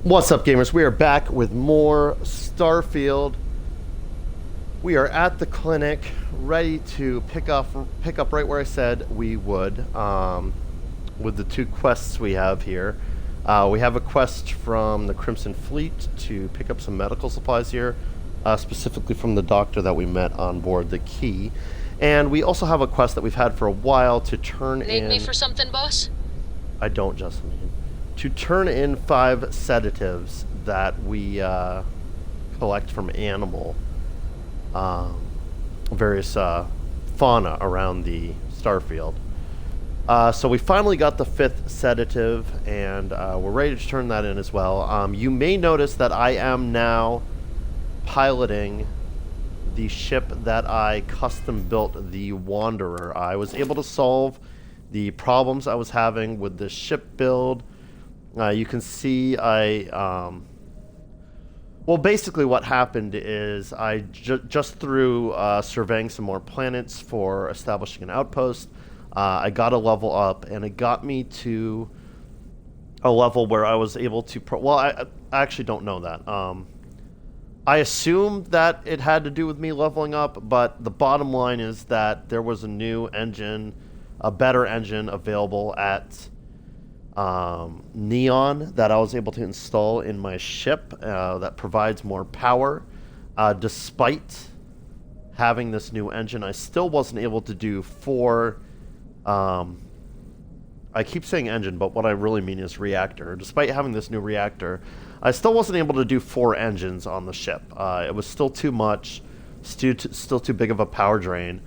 What's up, gamers? We are back with more Starfield. We are at the clinic, ready to pick up right where I said we would, with the two quests we have here. We have a quest from the Crimson Fleet to pick up some medical supplies here, specifically from the doctor that we met on board the Key. And we also have a quest that we've had for a while to turn in... Need me for something, boss? I don't, Justin. To turn in 5 sedatives that we collect from various fauna around the Starfield. So we finally got the 5th sedative, and we're ready to turn that in as well. You may notice that I am now piloting the ship that I custom built, the Wanderer. I was able to solve the problems I was having with the ship build. You can see well, basically what happened is I just through surveying some more planets for establishing an outpost, I got a level up, and it got me to a level where I was able to... I actually don't know that. I assumed that it had to do with me leveling up, but the bottom line is that there was a new engine, a better engine available at... Neon that I was able to install in my ship that provides more power. Despite having this new engine, I still wasn't able to do 4... I keep saying engine, but what I really mean is reactor. Despite having this new reactor, I still wasn't able to do 4 engines on the ship. It was still too much, still too big of a power drain.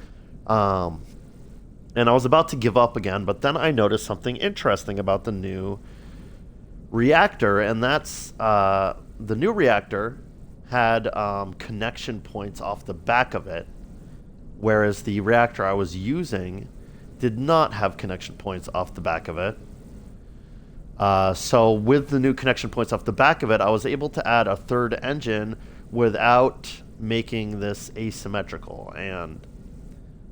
And I was about to give up again, but then I noticed something interesting about the new reactor, and that's the new reactor had connection points off the back of it, whereas the reactor I was using did not have connection points off the back of it. So with the new connection points off the back of it, I was able to add a 3rd engine without making this asymmetrical, and...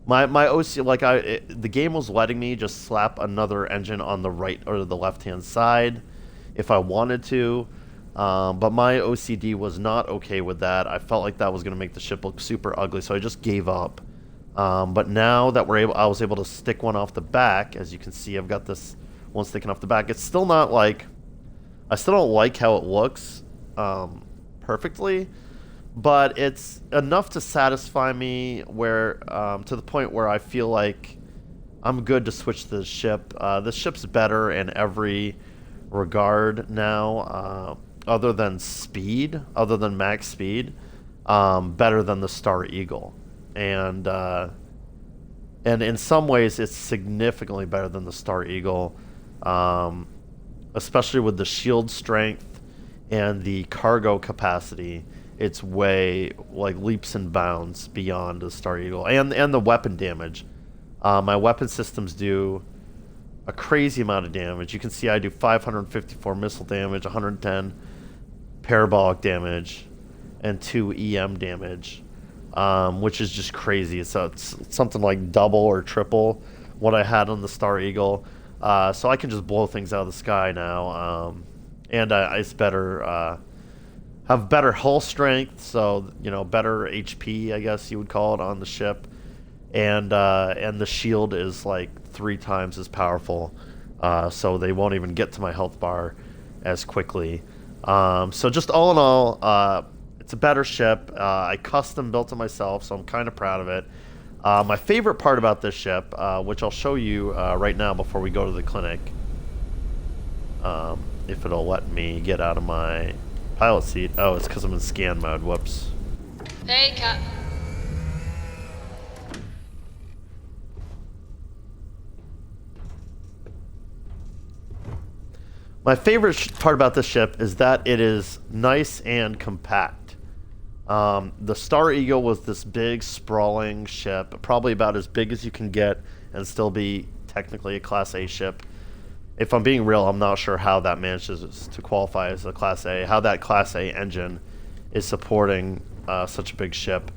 My OC, the game was letting me just slap another engine on the right or the left-hand side if I wanted to, but my OCD was not okay with that. I felt like that was going to make the ship look super ugly, so I just gave up. But now that I was able to stick one off the back, as you can see, I've got this one sticking off the back. It's still not like... I still don't like how it looks perfectly, but it's enough to satisfy me where to the point where I feel like I'm good to switch the ship. This ship's better in every regard now, other than speed, other than max speed, better than the Star Eagle. And in some ways it's significantly better than the Star Eagle, especially with the shield strength and the cargo capacity. It's way, leaps and bounds beyond the Star Eagle. And the weapon damage. My weapon systems do a crazy amount of damage. You can see I do 554 missile damage, 110 parabolic damage, and 2 EM damage, which is just crazy. So it's something like double or triple what I had on the Star Eagle. So I can just blow things out of the sky now. And it's better... have better hull strength, so better HP, I guess you would call it, on the ship, and the shield is like 3 times as powerful, so they won't even get to my health bar as quickly. So just all in all, it's a better ship. I custom built it myself, so I'm kind of proud of it. My favorite part about this ship, which I'll show you right now before we go to the clinic, if it'll let me get out of my pilot seat. Oh, it's because I'm in scan mode. Whoops. Hey, Cap. My favorite part about this ship is that it is nice and compact. The Star Eagle was this big, sprawling ship, probably about as big as you can get and still be technically a Class A ship. If I'm being real, I'm not sure how that manages to qualify as a Class A, how that Class A engine is supporting such a big ship.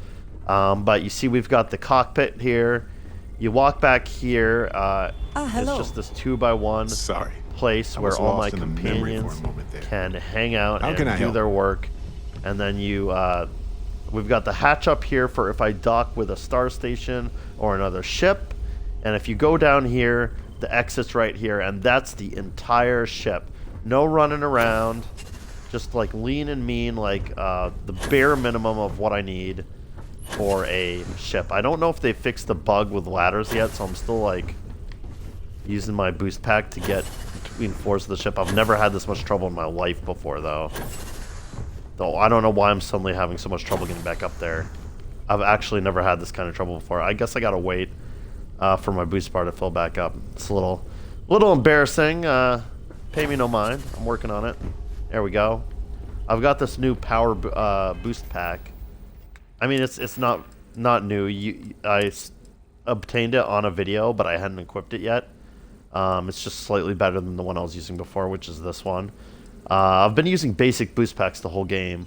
But you see we've got the cockpit here. You walk back here, hello. it's just this 2x1 Sorry. place I where was all my lost in the memory for a companions moment there. can hang out How and can I do help? their work. And then we've got the hatch up here for if I dock with a star station or another ship. And if you go down here, the exit's right here, and that's the entire ship. No running around, just like lean and mean, like the bare minimum of what I need for a ship. I don't know if they fixed the bug with ladders yet, so I'm still like using my boost pack to get between floors of the ship. I've never had this much trouble in my life before, though. Though I don't know why I'm suddenly having so much trouble getting back up there. I've actually never had this kind of trouble before. I guess I gotta wait for my boost bar to fill back up. It's a little embarrassing. Pay me no mind. I'm working on it. There we go. I've got this new power boost pack. I mean, it's not new. I obtained it on a video, but I hadn't equipped it yet. It's just slightly better than the one I was using before, which is this one. I've been using basic boost packs the whole game.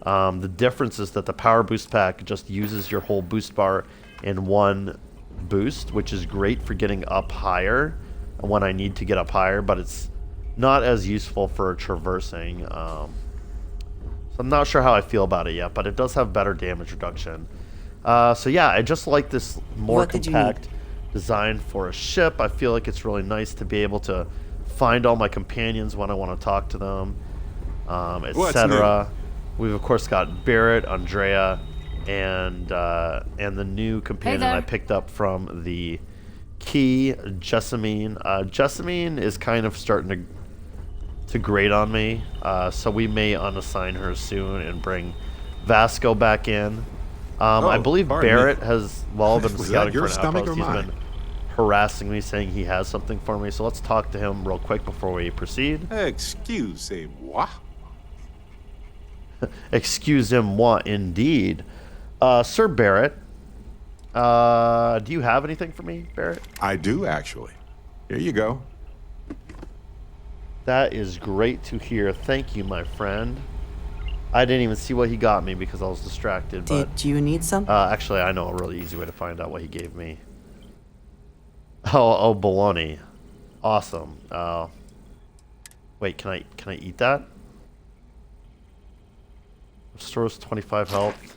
The difference is that the power boost pack just uses your whole boost bar in one boost, which is great for getting up higher when I need to get up higher, but it's not as useful for traversing. So I'm not sure how I feel about it yet, but it does have better damage reduction. So yeah, I just like this more compact design for a ship. I feel like it's really nice to be able to find all my companions when I want to talk to them, etc. We've of course got Barrett, Andrea, and the new companion I picked up from the key, Jessamine. Jessamine is kind of starting to grate on me, so we may unassign her soon and bring Vasco back in. I believe Barrett has been scouting for an outpost. He's been harassing me, saying he has something for me. So let's talk to him real quick before we proceed. Excusez-moi. Excusez-moi, indeed. Sir Barrett, do you have anything for me, Barrett? I do, actually. Here you go. That is great to hear. Thank you, my friend. I didn't even see what he got me because I was distracted. Did you need some? Actually, I know a really easy way to find out what he gave me. Oh, bologna. Awesome. Wait, can I eat that? Restores 25 health.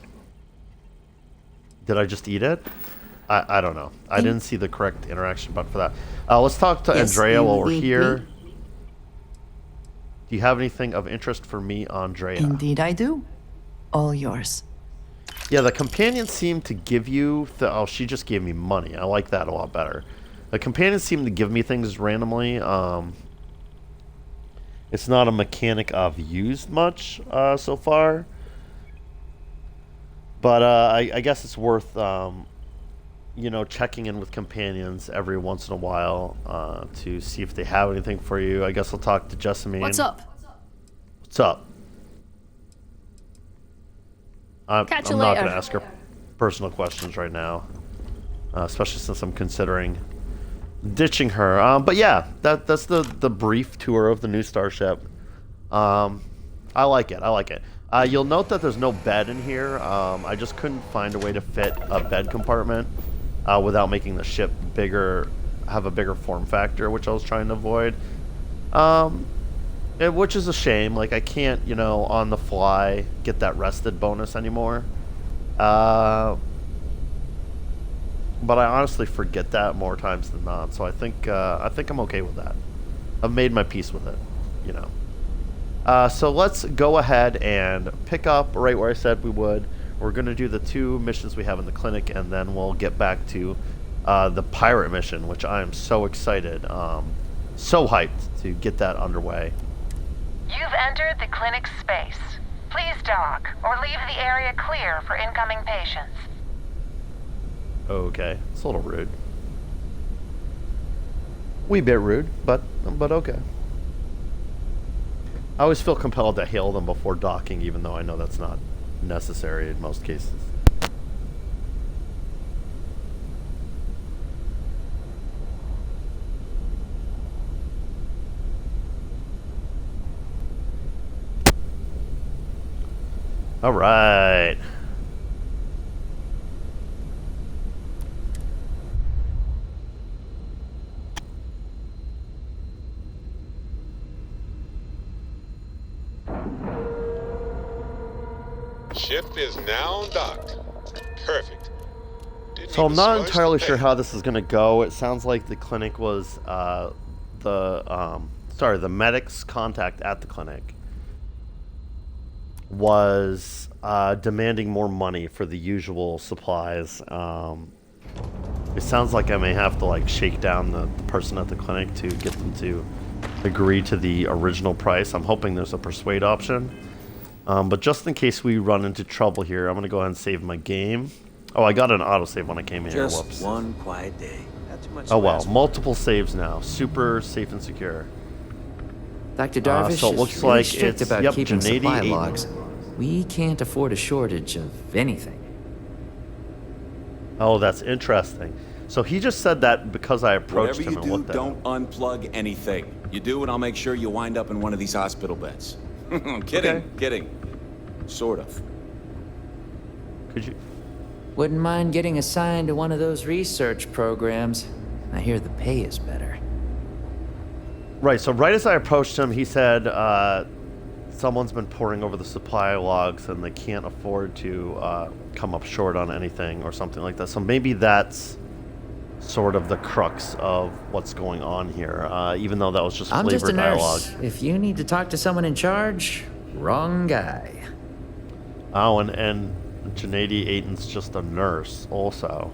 Did I just eat it? I don't know. I didn't see the correct interaction button for that. Let's talk to Andrea while we're here. Do you have anything of interest for me, Andrea? Indeed I do. All yours. Yeah, the companions seem to give you... oh, she just gave me money. I like that a lot better. The companions seem to give me things randomly. It's not a mechanic I've used much so far. But I guess it's worth, checking in with companions every once in a while to see if they have anything for you. I guess I'll talk to Jessamine. What's up? What's up? Catch you I'm not later. going to ask her personal questions right now, especially since I'm considering ditching her. But yeah, that's the brief tour of the new starship. I like it. You'll note that there's no bed in here. I just couldn't find a way to fit a bed compartment without making the ship bigger, have a bigger form factor, which I was trying to avoid. Which is a shame. Like, I can't, on the fly get that rested bonus anymore. But I honestly forget that more times than not. So I think I'm okay with that. I've made my peace with it, So let's go ahead and pick up right where I said we would. We're going to do the 2 missions we have in the clinic, and then we'll get back to the pirate mission, which I am so excited, so hyped to get that underway. You've entered the clinic's space. Please dock, or leave the area clear for incoming patients. Okay, it's a little rude. Wee bit rude, but okay. I always feel compelled to hail them before docking, even though I know that's not necessary in most cases. All right. ship is now docked. Perfect. Didn't So I'm even not smudge entirely the sure paint. how this is going to go. It sounds like the clinic was the medic's contact at the clinic was demanding more money for the usual supplies. It sounds like I may have to like shake down the person at the clinic to get them to agree to the original price. I'm hoping there's a persuade option. But just in case we run into trouble here, I'm going to go ahead and save my game. Oh, I got an autosave when I came in here. Just Whoops. one quiet day. Not too much Oh to well, ask for. multiple saves now. Super safe and secure. Dr. Darvish so it is looks really like strict it's- about yep, keeping Janaidi supply Aiden. logs. We can't afford a shortage of anything. Oh, that's interesting. So he just said that because I approached Whatever him you and do, looked at don't him. unplug anything. You do, and I'll make sure you wind up in one of these hospital beds. I'm kidding, Okay. kidding. Sort of. Could you? Wouldn't mind getting assigned to one of those research programs. I hear the pay is better. Right. So right as I approached him, he said someone's been poring over the supply logs and they can't afford to come up short on anything or something like that. So maybe that's sort of the crux of what's going on here. Even though that was just I'm flavor just a dialogue. nurse. If you need to talk to someone in charge, wrong guy. Oh, and Janaidi Aiton's just a nurse also.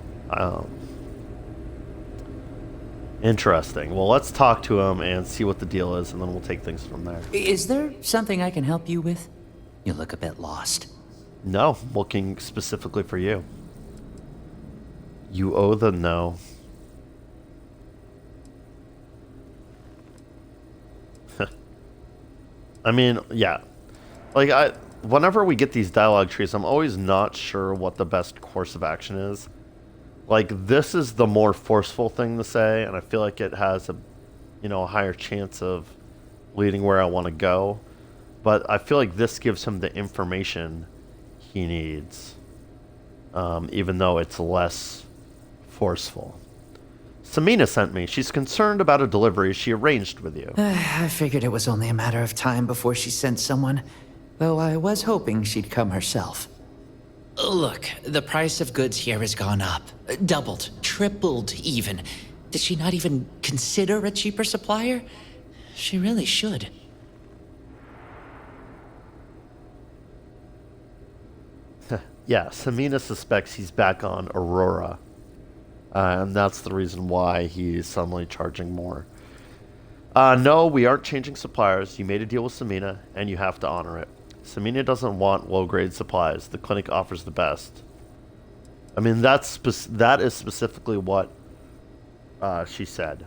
Interesting. Well, let's talk to him and see what the deal is, and then we'll take things from there. Is there something I can help you with? You look a bit lost. No, looking specifically for you. You owe the no. I mean, yeah. Like, whenever we get these dialogue trees, I'm always not sure what the best course of action is. Like, this is the more forceful thing to say, and I feel like it has a higher chance of leading where I want to go. But I feel like this gives him the information he needs, even though it's less forceful. Samina sent me. She's concerned about a delivery she arranged with you. I figured it was only a matter of time before she sent someone, though I was hoping she'd come herself. Look, the price of goods here has gone up. Doubled, tripled even. Did she not even consider a cheaper supplier? She really should. Yeah, Samina suspects he's back on Aurora. And that's the reason why he's suddenly charging more. No, we aren't changing suppliers. You made a deal with Samina, and you have to honor it. Samina doesn't want low-grade supplies. The clinic offers the best. I mean, that is specifically what she said.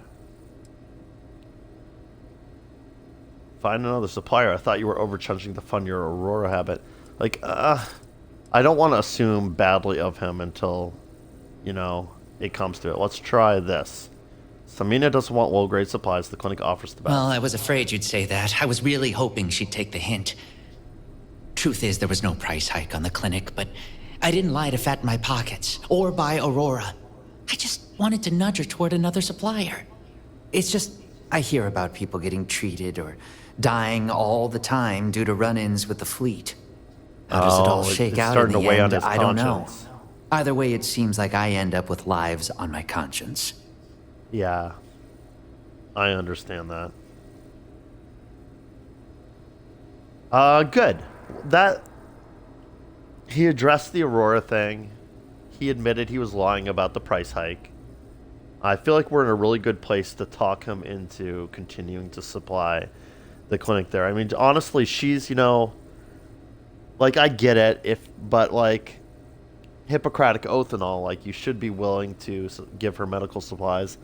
Find another supplier. I thought you were overcharging to fund your Aurora habit. Like, I don't want to assume badly of him until, it comes to it. Let's try this. Samina doesn't want low-grade supplies. The clinic offers the best. Well, I was afraid you'd say that. I was really hoping she'd take the hint. Truth is, there was no price hike on the clinic, but I didn't lie to fatten my pockets or buy Aurora. I just wanted to nudge her toward another supplier. It's just, I hear about people getting treated or dying all the time due to run-ins with the fleet. How does it all shake it's out in starting the to weigh on end? his I don't know. conscience. Either way, it seems like I end up with lives on my conscience. Yeah, I understand that. Good. That he addressed the Aurora thing. He admitted he was lying about the price hike. I feel like we're in a really good place to talk him into continuing to supply the clinic there. I mean, honestly, she's, like, I get it, but like Hippocratic oath and all, like, you should be willing to give her medical supplies.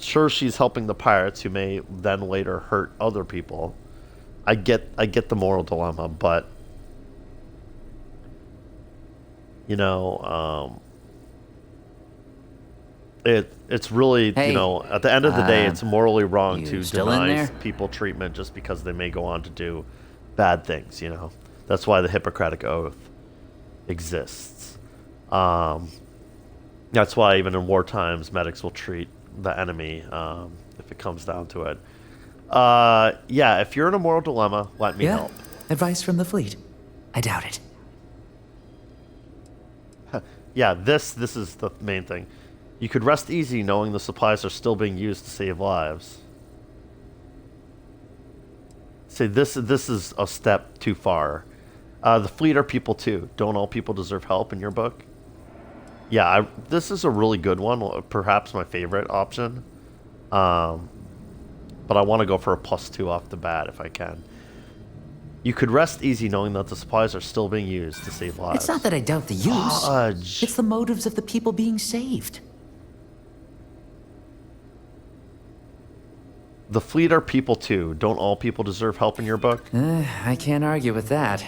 Sure, she's helping the pirates who may then later hurt other people. I get the moral dilemma, but it's really, Hey, at the end of the day, it's morally wrong you to still in deny there? people treatment just because they may go on to do bad things. That's why the Hippocratic oath exists. That's why even in war times, medics will treat the enemy if it comes down to it. Yeah, if you're in a moral dilemma, let me help. Advice from the fleet? I doubt it. Yeah, this is the main thing. You could rest easy knowing the supplies are still being used to save lives. Say this is a step too far. The fleet are people too. Don't all people deserve help in your book? Yeah, this is a really good one. Perhaps my favorite option. But I want to go for a +2 off the bat if I can. You could rest easy knowing that the supplies are still being used to save lives. It's not that I doubt the use. Fudge. It's the motives of the people being saved. The fleet are people too. Don't all people deserve help in your book? I can't argue with that.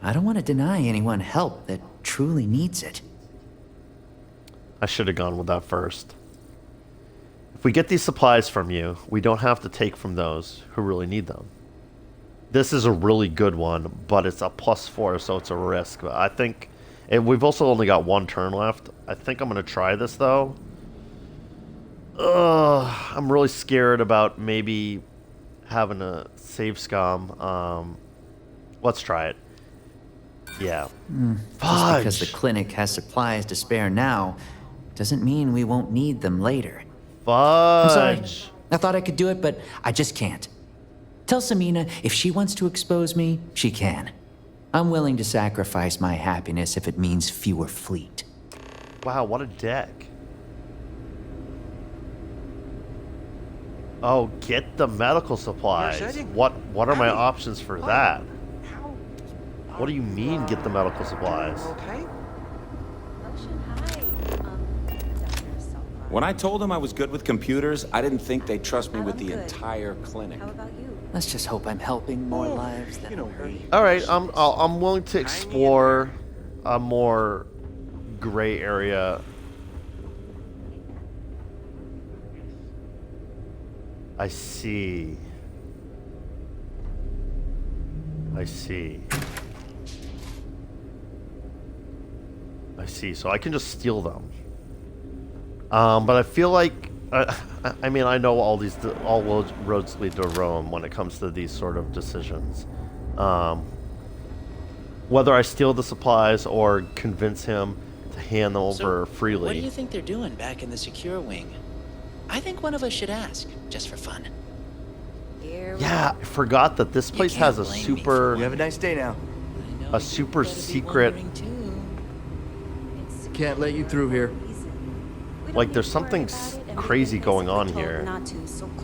I don't want to deny anyone help that truly needs it. I should have gone with that first. If we get these supplies from you, we don't have to take from those who really need them. This is a really good one, but it's a +4, so it's a risk. But I think we've also only got one turn left. I think I'm going to try this, though. I'm really scared about maybe having a save scum. Let's try it. Yeah. Just because the clinic has supplies to spare now doesn't mean we won't need them later. I'm sorry. I thought I could do it, but I just can't. Tell Samina if she wants to expose me, she can. I'm willing to sacrifice my happiness if it means fewer fleet. Wow, what a deck. Oh, get the medical supplies. What are my options for that? What do you mean, get the medical supplies? When I told them I was good with computers, I didn't think they'd trust me with the entire clinic. Let's just hope I'm helping more lives than I'm hurting. All right, I'm willing to explore a more gray area. I see. I see. I see. So I can just steal them. But I feel like, I mean, I know all roads lead to Rome when it comes to these sort of decisions. Whether I steal the supplies or convince him to hand them over freely. What do you think they're doing back in the secure wing? I think one of us should ask, just for fun. Yeah, I forgot that this place has a super... You have a nice day now. A super secret... Can't let you through here. Like, there's something crazy going on here.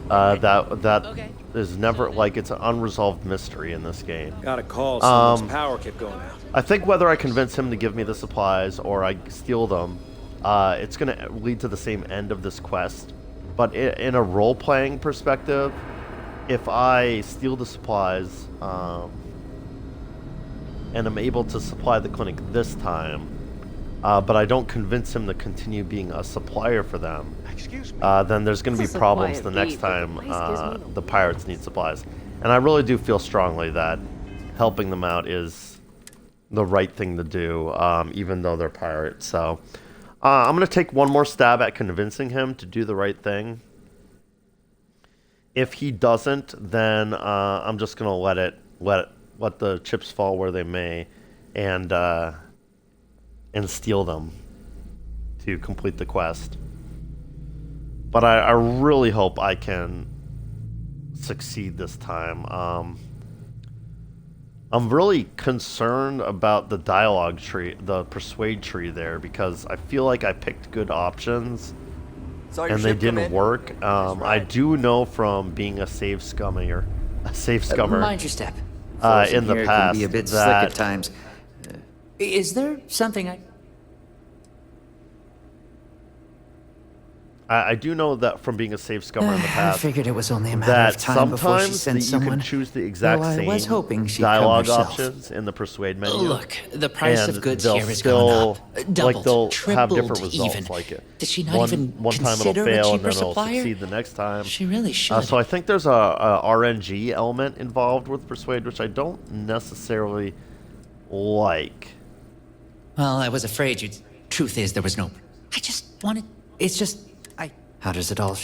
That is never... Like, it's an unresolved mystery in this game. Got a call, someone's power kept going out. I think whether I convince him to give me the supplies or I steal them, it's going to lead to the same end of this quest. But in a role-playing perspective, if I steal the supplies and I'm able to supply the clinic this time, but I don't convince him to continue being a supplier for them, then there's going to be problems the next time the pirates need supplies. And I really do feel strongly that helping them out is the right thing to do, even though they're pirates. So I'm going to take one more stab at convincing him to do the right thing. If he doesn't, then I'm just going to let the chips fall where they may, and steal them to complete the quest. But I really hope I can succeed this time. I'm really concerned about the dialogue tree, the persuade tree there, because I feel like I picked good options and they didn't work. I do know from being a save scummer Mind your step. in the Here past can be a bit slick that at times. Is there something I do know that from being a save scummer in the I past, figured it was only a matter that of time before she sometimes sent you someone. can choose the exact Though I was same hoping she'd dialogue come herself. options in the persuade menu. Look, the price and of goods they'll here has still, gone up. Doubled, like they'll have different tripled results. even. Like it, Did she not one even time it'll consider a fail and cheaper then it'll supplier? succeed the next time. She really should. So I think there's a RNG element involved with persuade, which I don't necessarily like. Well, I was afraid you'd... Truth is, there was no... I just wanted... It's just... How does it all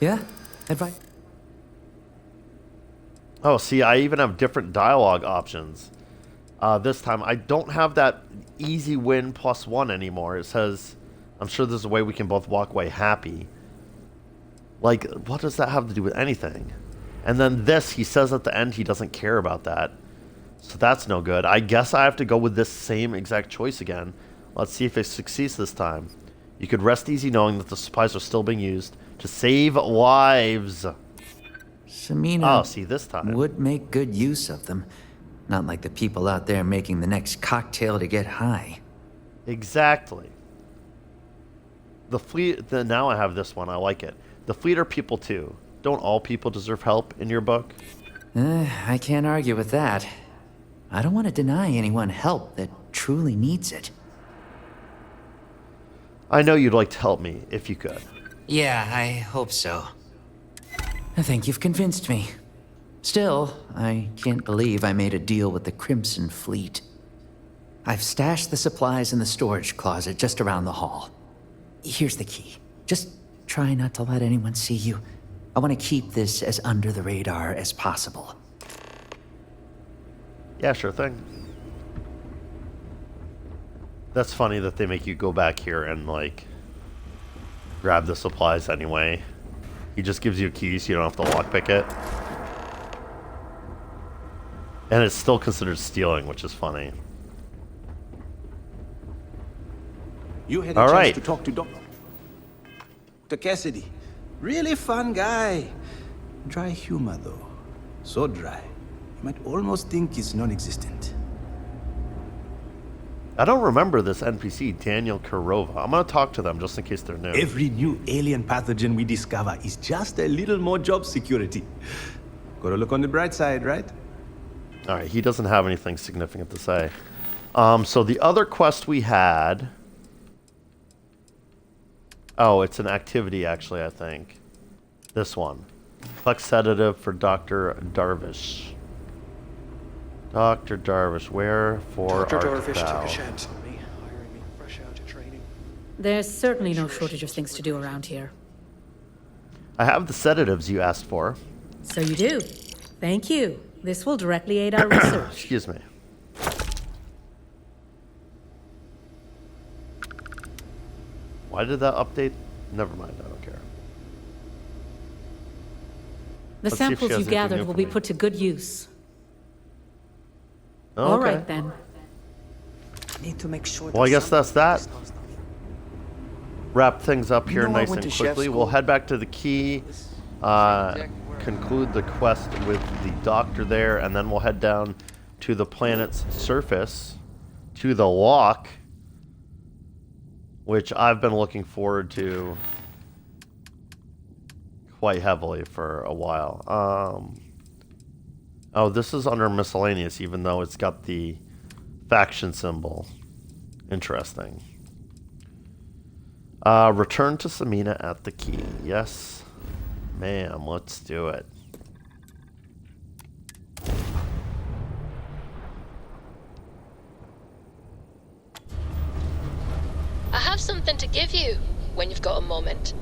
Yeah? Advice? Oh, see, I even have different dialogue options. This time, I don't have that easy win +1 anymore. It says, I'm sure there's a way we can both walk away happy. Like, what does that have to do with anything? And then this, he says at the end he doesn't care about that. So that's no good. I guess I have to go with this same exact choice again. Let's see if it succeeds this time. You could rest easy knowing that the supplies are still being used to save lives. Samina see, this time. would make good use of them. Not like the people out there making the next cocktail to get high. Exactly. The fleet, now I have this one, I like it. The fleet are people too. Don't all people deserve help in your book? I can't argue with that. I don't want to deny anyone help that truly needs it. I know you'd like to help me, if you could. Yeah, I hope so. I think you've convinced me. Still, I can't believe I made a deal with the Crimson Fleet. I've stashed the supplies in the storage closet just around the hall. Here's the key. Just try not to let anyone see you. I want to keep this as under the radar as possible. Yeah, sure thing. That's funny that they make you go back here and, like, grab the supplies anyway. He just gives you a key so you don't have to lockpick it. And it's still considered stealing, which is funny. You had a All chance right. to talk to Dr. Cassidy. Really fun guy. Dry humor, though. So dry. You might almost think he's non-existent. I don't remember this NPC, Daniel Kurova. I'm going to talk to them just in case they're new. Every new alien pathogen we discover is just a little more job security. Gotta look on the bright side, right? Alright, he doesn't have anything significant to say. So the other quest we had... Oh, it's an activity, actually, I think. This one. Collect sedative for Dr. Darvish. Dr. Darvish, where for Dr. art Darvish thou? took a chance on me, hiring me fresh out of training. There's certainly no shortage of things to do around here. I have the sedatives you asked for. So you do. Thank you. This will directly aid our research. Excuse me. Why did that update? Never mind, I don't care. The Let's see if she samples has you anything gathered new will for be me. put to good use. Oh, All okay. right, then. Need to make sure. Well, I guess that's that. Wrap things up here know, I nice went and to chef quickly. We'll school. head back to the key, conclude the quest with the doctor there, and then we'll head down to the planet's surface, to the lock, which I've been looking forward to quite heavily for a while. Oh, this is under miscellaneous, even though it's got the faction symbol. Interesting. Return to Samina at the key. Yes, ma'am. Let's do it. I have something to give you when you've got a moment.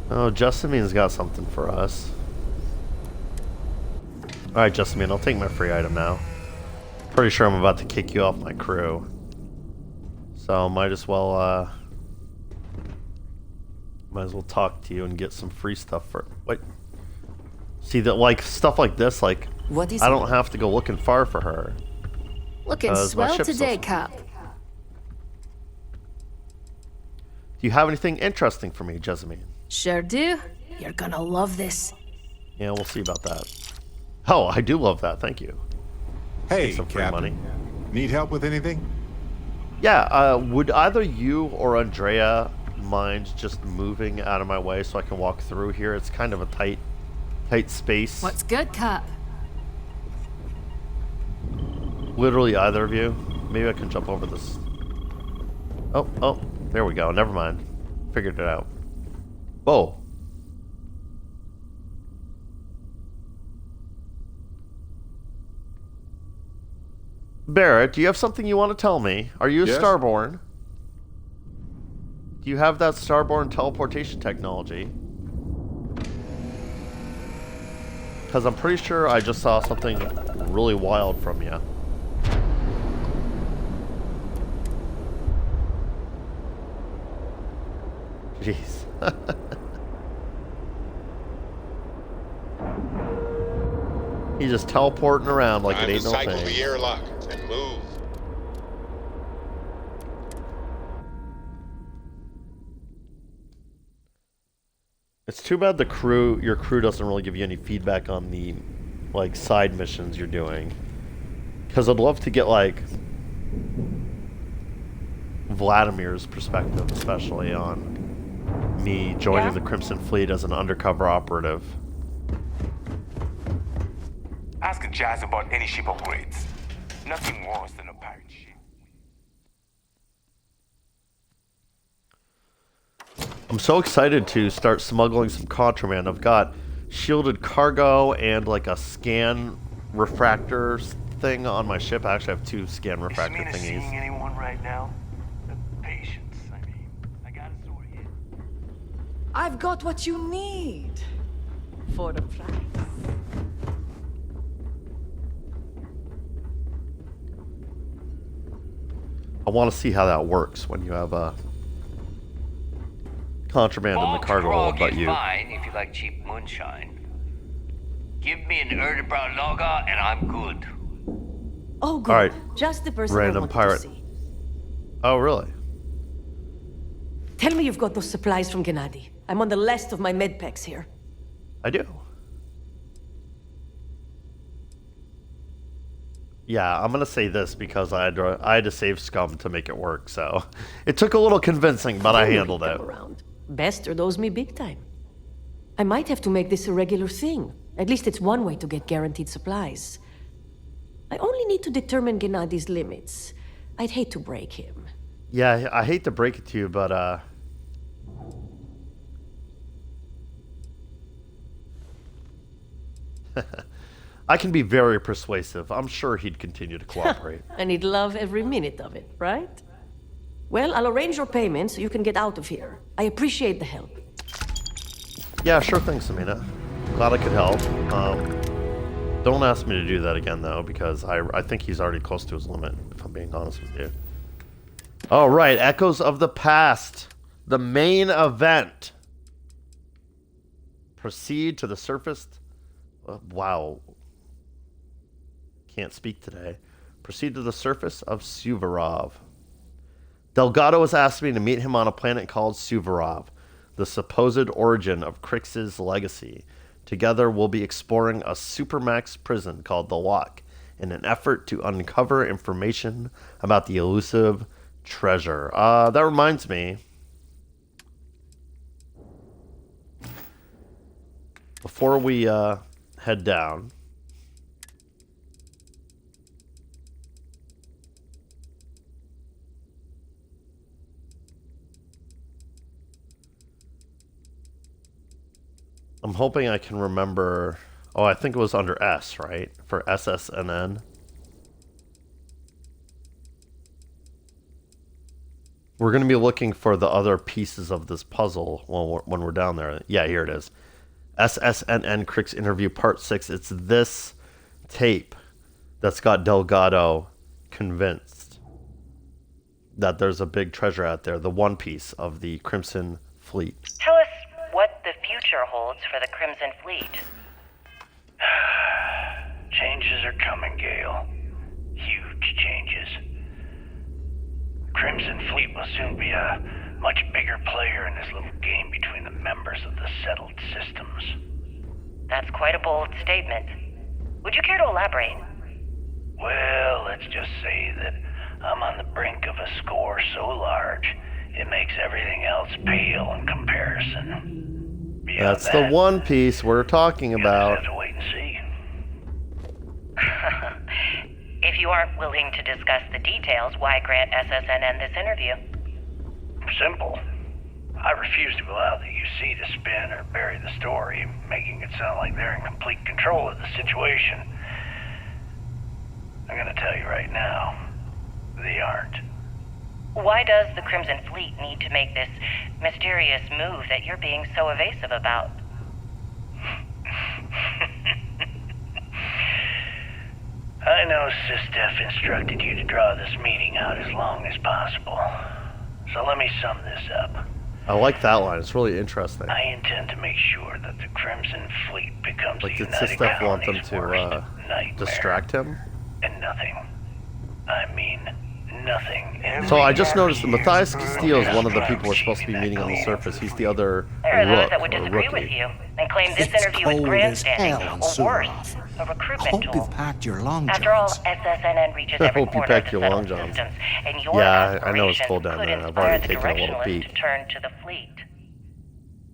Oh, Jessamine got something for us. Alright, Jessamine, I'll take my free item now. Pretty sure I'm about to kick you off my crew. So, might as well talk to you and get some free stuff for... Wait. See, that, like, stuff like this, like, What is I it? don't have to go looking far for her. Looking my swell ship's today, so- Cap. Do you have anything interesting for me, Jessamine? Sure do. You're gonna love this. Yeah, we'll see about that. Oh, I do love that. Thank you. Hey, Some free Captain. money. Need help with anything? Yeah, would either you or Andrea mind just moving out of my way so I can walk through here? It's kind of a tight space. What's good, Cap? Literally either of you. Maybe I can jump over this. Oh, there we go. Never mind. Figured it out. Whoa. Barrett, do you have something you want to tell me? Are you a Yes? Starborn? Do you have that Starborn teleportation technology? Because I'm pretty sure I just saw something really wild from you. Jeez. He's just teleporting around like it ain't no cycle thing. the airlock and move. It's too bad your crew doesn't really give you any feedback on the, like, side missions you're doing. Because I'd love to get, like, Vladimir's perspective, especially on me joining the Crimson Fleet as an undercover operative. Ask Jazz about any ship upgrades. Nothing worse than a pirate ship. I'm so excited to start smuggling some contraband. I've got shielded cargo and like a scan refractor thing on my ship. I actually have 2 scan refractor thingies. Seeing anyone right now? Patience. I mean, I got a sore here. I've got what you need for the price. I want to see how that works when you have contraband in the cargo hold, but you. Fine if you like cheap moonshine. Give me an Erdebrow lager and I'm good. Oh, good. All right. Just the person I Random wanted pirate. to see. Oh, really? Tell me you've got those supplies from Gennady. I'm on the last of my med packs here. I do. Yeah, I'm gonna say this because I had to save scum to make it work. So it took a little convincing, but I handled it. Around. Bester owes me big time. I might have to make this a regular thing. At least it's one way to get guaranteed supplies. I only need to determine Gennady's limits. I'd hate to break him. Yeah, I hate to break it to you, but I can be very persuasive. I'm sure he'd continue to cooperate. And he'd love every minute of it, right? Well, I'll arrange your payment so you can get out of here. I appreciate the help. Yeah, sure thing, Samina. Glad I could help. Don't ask me to do that again, though, because I think he's already close to his limit, if I'm being honest with you. All right, Echoes of the Past. The main event. Proceed to the surface. Wow. Can't speak today. Proceed to the surface of Suvorov. Delgado has asked me to meet him on a planet called Suvorov, the supposed origin of Crix's legacy. Together, we'll be exploring a supermax prison called the Lock in an effort to uncover information about the elusive treasure. That reminds me. Before we head down, I'm hoping I can remember. Oh, I think it was under S, right? For SSNN. We're going to be looking for the other pieces of this puzzle when we're down there. Yeah, here it is. SSNN Crix interview part 6. It's this tape that's got Delgado convinced that there's a big treasure out there, the one piece of the Crimson Fleet. Tell us what the future holds for the Crimson Fleet. Changes are coming, Gale. Huge changes. Crimson Fleet will soon be a much bigger player in this little game between the members of the settled systems. That's quite a bold statement. Would you care to elaborate? Well, let's just say that I'm on the brink of a score so large, it makes everything else pale in comparison. Beyond That's that, the one piece we're talking about. have to wait and see. If you aren't willing to discuss the details, why grant SSNN this interview? Simple. I refuse to allow the UC to spin or bury the story, making it sound like they're in complete control of the situation. I'm gonna tell you right now, they aren't. Why does the Crimson Fleet need to make this mysterious move that you're being so evasive about? I know SysDef instructed you to draw this meeting out as long as possible. So let me sum this up. I like that line. It's really interesting. I intend to make sure that the Crimson Fleet becomes Like, the did United Sistef want them Colony's to worst nightmare. distract him? And nothing. I mean, nothing. So I just noticed that Matthias Castillo is one of the people we're supposed to be meeting on the surface. He's the other There are those that would rook, or disagree with rookie. you and claim this interview is grandstanding, or worse, a recruitment tool. Packed your long After all, SSNN reaches every Hope you corner of packed the your long settled johns. systems, and your Yeah, I know it's aspiration cold down could there. I've inspire already the taken a little directionalists peek. to turn to the fleet.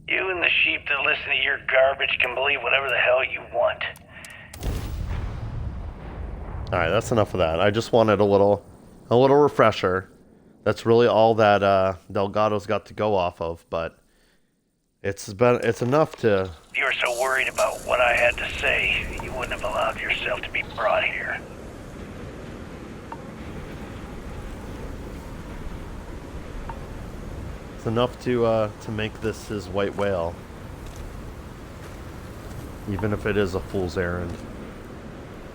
You and the sheep that listen to your garbage can believe whatever the hell you want. All right, that's enough of that. I just wanted a little refresher. That's really all that Delgado's got to go off of, but it's enough to. If you were so worried about what I had to say, you wouldn't have allowed yourself to be brought here. It's enough to make this his white whale, even if it is a fool's errand.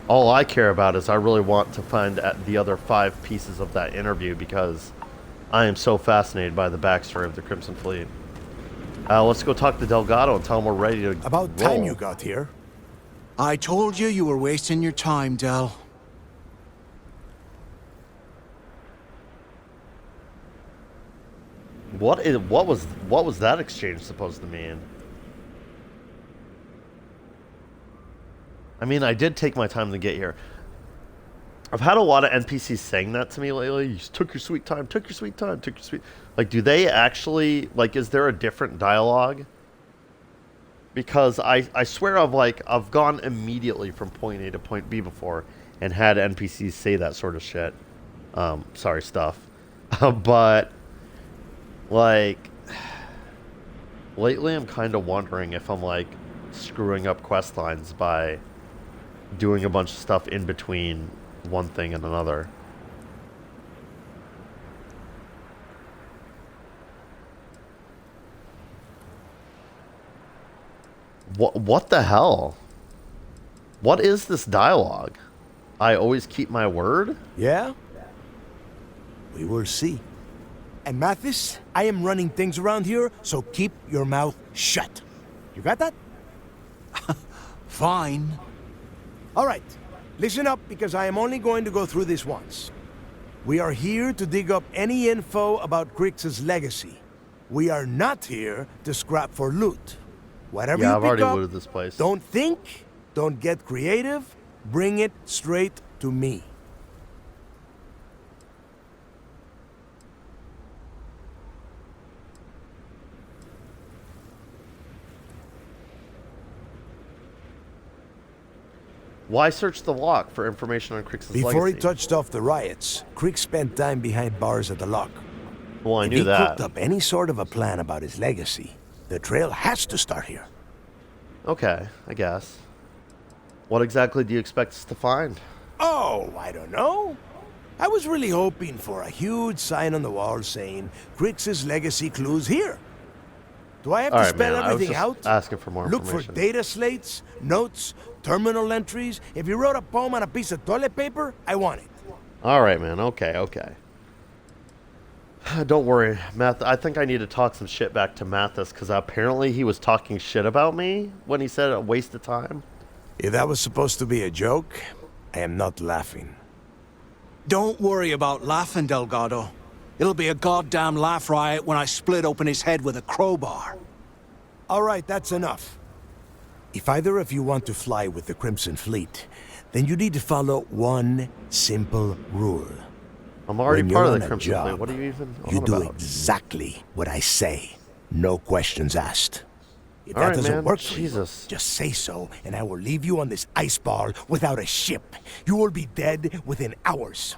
All I care about is I really want to find the other 5 pieces of that interview because I am so fascinated by the backstory of the Crimson Fleet. Let's go talk to Delgado and tell him we're ready to About roll. time you got here. I told you were wasting your time, Del. What was that exchange supposed to mean? I mean, I did take my time to get here. I've had a lot of NPCs saying that to me lately. You took your sweet time, took your sweet time, took your sweet... Like, do they actually... Like, is there a different dialogue? Because I swear I've gone immediately from point A to point B before and had NPCs say that sort of shit. Sorry, stuff. But, like... Lately, I'm kind of wondering if I'm, like, screwing up quest lines by doing a bunch of stuff in between one thing and another. What the hell? What is this dialogue? I always keep my word? Yeah? We will see. And Mathis, I am running things around here, so keep your mouth shut. You got that? Fine. All right. Listen up, because I am only going to go through this once. We are here to dig up any info about Crix's legacy. We are not here to scrap for loot. Whatever Yeah, you I've pick already up, looted this place. don't think, don't get creative, bring it straight to me. Why search the lock for information on Crix's legacy? Before he touched off the riots, Crix spent time behind bars at the lock. Well, I If knew he that. cooked up any sort of a plan about his legacy, the trail has to start here. Okay, I guess. What exactly do you expect us to find? Oh, I don't know. I was really hoping for a huge sign on the wall saying, Crix's legacy clues here. Do I have All to right, spell man, I was everything just out? asking for more Look for information. data slates, notes, terminal entries. If you wrote a poem on a piece of toilet paper, I want it. All right, man. Okay. Don't worry, Math. I think I need to talk some shit back to Mathis because apparently he was talking shit about me when he said a waste of time. If that was supposed to be a joke, I am not laughing. Don't worry about laughing, Delgado. It'll be a goddamn laugh riot when I split open his head with a crowbar. All right, that's enough. If either of you want to fly with the Crimson Fleet, then you need to follow one simple rule. I'm already When part you're of the on a Crimson job, Fleet. What are you even you on do about? exactly what I say. No questions asked. If All that right, doesn't man. work for Jesus. you, just say so, and I will leave you on this ice ball without a ship. You will be dead within hours.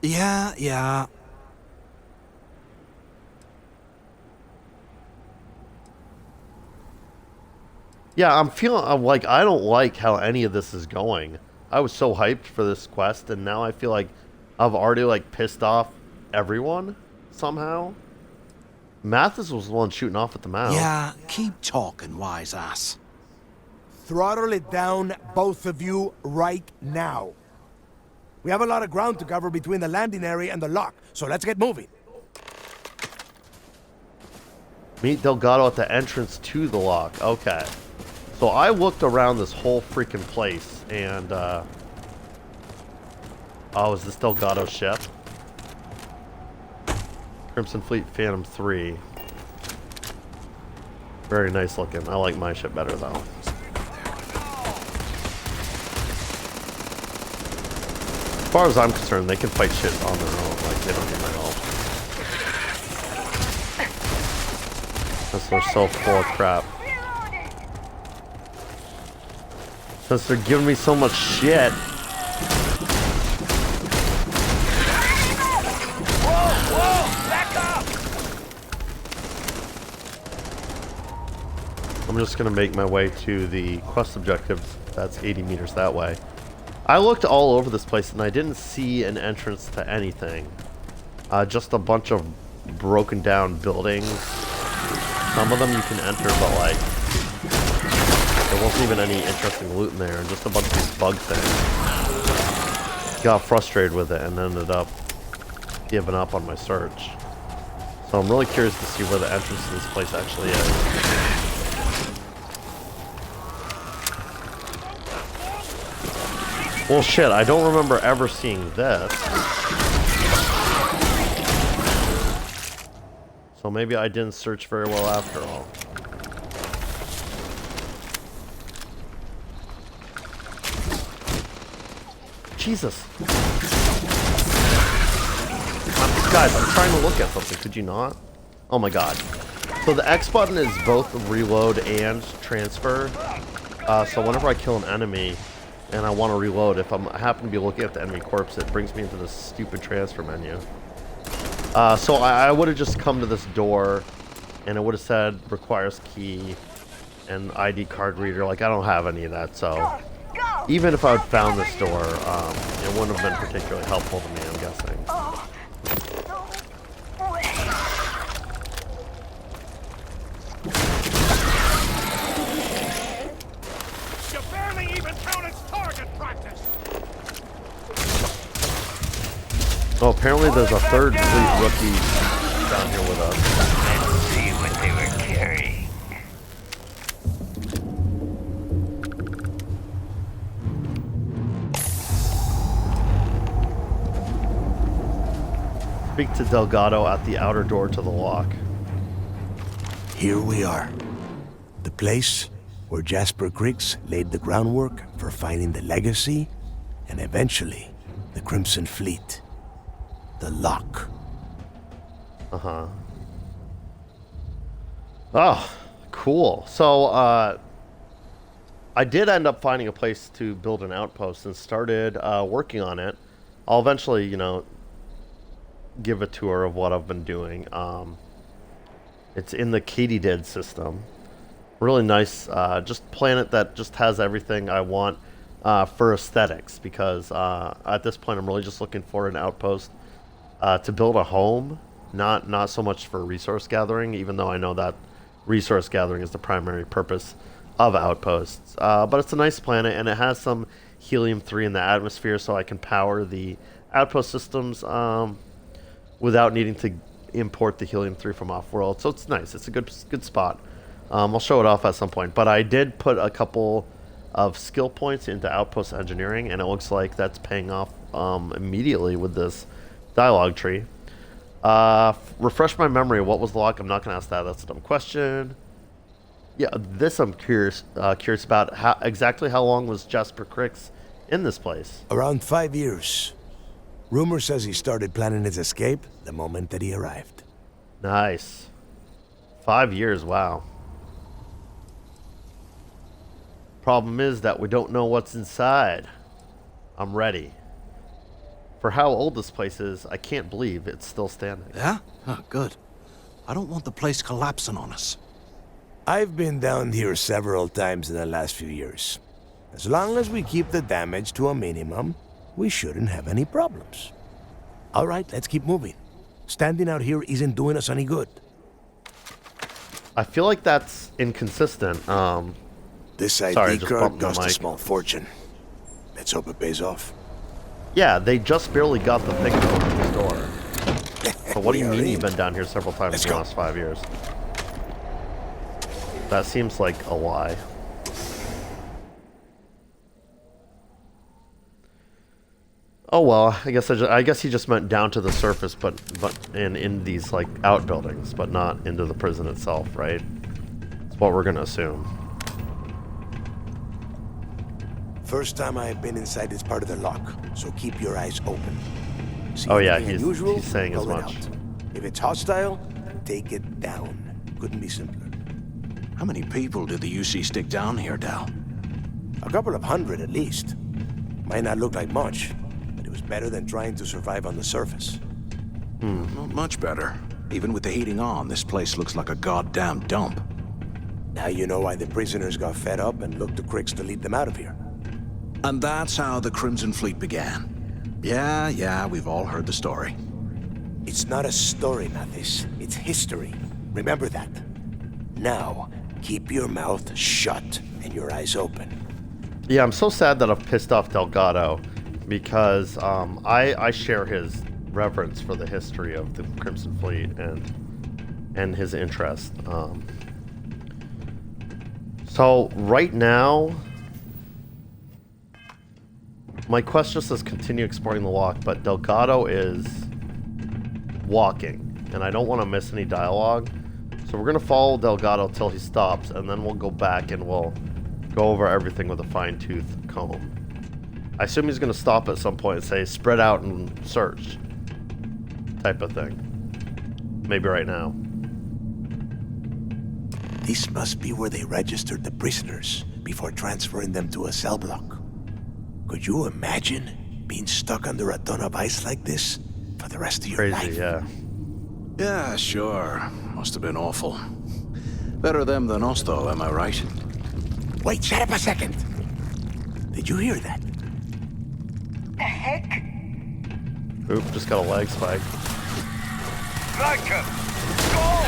Yeah. Yeah, I'm like, I don't like how any of this is going. I was so hyped for this quest, and now I feel like I've already, like, pissed off everyone somehow. Mathis was the one shooting off at the mouth. Yeah, keep talking, wise ass. Throttle it down, both of you, right now. We have a lot of ground to cover between the landing area and the lock, so let's get moving. Meet Delgado at the entrance to the lock. Okay. So I looked around this whole freaking place and, oh, is this Delgado's ship? Crimson Fleet Phantom 3. Very nice looking. I like my ship better, though. As far as I'm concerned, they can fight shit on their own. Like, they don't need my help. Because they're so full of crap. Since they're giving me so much shit. I'm just going to make my way to the quest objectives. That's 80 meters that way. I looked all over this place and I didn't see an entrance to anything. Just a bunch of broken down buildings. Some of them you can enter, but like, there wasn't even any interesting loot in there, and just a bunch of these bug things. Got frustrated with it and ended up giving up on my search. So I'm really curious to see where the entrance to this place actually is. Well, shit, I don't remember ever seeing this. So maybe I didn't search very well after all. Jesus. Guys, I'm trying to look at something. Could you not? Oh my god. So the X button is both reload and transfer. So whenever I kill an enemy and I want to reload, if I happen to be looking at the enemy corpse, it brings me into this stupid transfer menu. So I would have just come to this door and it would have said requires key and ID card reader. Like, I don't have any of that, so even if I had found this door, it wouldn't have been particularly helpful to me, I'm guessing. You barely even count its target practice. Oh, apparently there's a third fleet rookie down here with us. Let's see what they were carrying. Speak to Delgado at the outer door to the lock. Here we are. The place where Jasper Griggs laid the groundwork for finding the legacy and eventually the Crimson Fleet. The lock. Uh-huh. Oh, cool. So, I did end up finding a place to build an outpost and started working on it. I'll eventually, you know, give a tour of what I've been doing. It's in the Katydid system. Really nice, just planet that just has everything I want for aesthetics, because at this point I'm really just looking for an outpost to build a home, not so much for resource gathering, even though I know that resource gathering is the primary purpose of outposts. But it's a nice planet, and it has some helium-3 in the atmosphere, so I can power the outpost systems without needing to import the helium-3 from off-world. So it's nice. It's a good spot. I'll show it off at some point. But I did put a couple of skill points into outpost engineering, and it looks like that's paying off immediately with this dialogue tree. Refresh my memory. What was the lock? I'm not going to ask that. That's a dumb question. Yeah, this I'm curious about. Exactly how long was Jasper Griggs in this place? Around 5 years. Rumor says he started planning his escape the moment that he arrived. Nice. 5 years, wow. Problem is that we don't know what's inside. I'm ready. For how old this place is, I can't believe it's still standing. Yeah? Oh, good. I don't want the place collapsing on us. I've been down here several times in the last few years. As long as we keep the damage to a minimum, we shouldn't have any problems. All right, let's keep moving. Standing out here isn't doing us any good. I feel like that's inconsistent. This sorry, ID just card bumped the cost a mic. small fortune. Let's hope it pays off. Yeah, they just barely got the thing to open this door. So what do you mean you've been down here several times in the last 5 years? That seems like a lie. Oh well, I guess he just meant down to the surface, but in these like outbuildings, but not into the prison itself, right? That's what we're gonna assume. First time I've been inside this part of the lock, so keep your eyes open. See Oh yeah, anything he's unusual, saying as call it much. out. If it's hostile, take it down. Couldn't be simpler. How many people did the UC stick down here, Dal? A couple of hundred at least. Might not look like much, but it was better than trying to survive on the surface. Not much better. Even with the heating on, this place looks like a goddamn dump. Now you know why the prisoners got fed up and looked to Crix to lead them out of here. And that's how the Crimson Fleet began. Yeah, we've all heard the story. It's not a story, Mathis. It's history. Remember that. Now, keep your mouth shut and your eyes open. Yeah, I'm so sad that I've pissed off Delgado because I share his reverence for the history of the Crimson Fleet and his interest. So right now, my quest just says continue exploring the lock, but Delgado is walking, and I don't want to miss any dialogue. So we're going to follow Delgado till he stops, and then we'll go back and we'll go over everything with a fine-tooth comb. I assume he's going to stop at some point and say, spread out and search. Type of thing. Maybe right now. This must be where they registered the prisoners before transferring them to a cell block. Could you imagine being stuck under a ton of ice like this for the rest of your life? Crazy, yeah. Yeah, sure. Must have been awful. Better them than us, though, am I right? Wait, shut up a second. Did you hear that? The heck? Oop, just got a lag spike. Striker!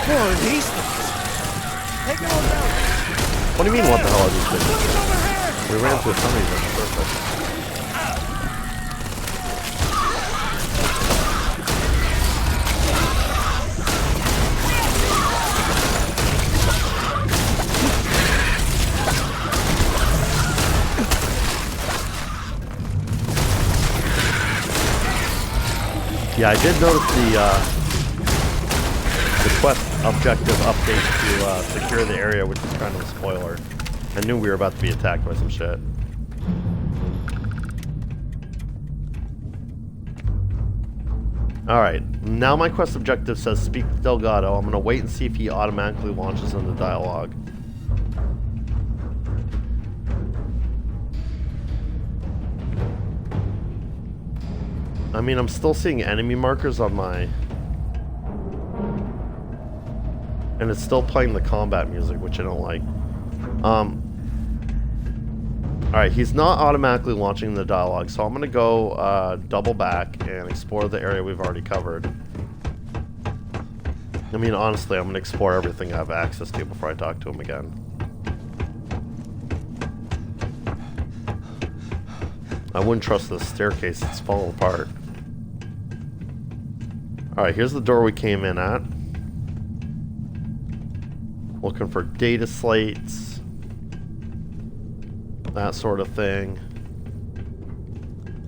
Who are these things? Take them all down. What do you mean, what the hell are these things? We ran through some of these on the surface. Yeah, I did notice the quest objective update to secure the area, which is kind of a spoiler. I knew we were about to be attacked by some shit. Alright, now my quest objective says speak to Delgado. I'm going to wait and see if he automatically launches into dialogue. I mean, I'm still seeing enemy markers on my... And it's still playing the combat music, which I don't like. Alright, he's not automatically launching the dialogue, so I'm going to go double back and explore the area we've already covered. I mean, honestly, I'm going to explore everything I have access to before I talk to him again. I wouldn't trust this staircase, it's falling apart. Alright, here's the door we came in at. Looking for data slates. That sort of thing.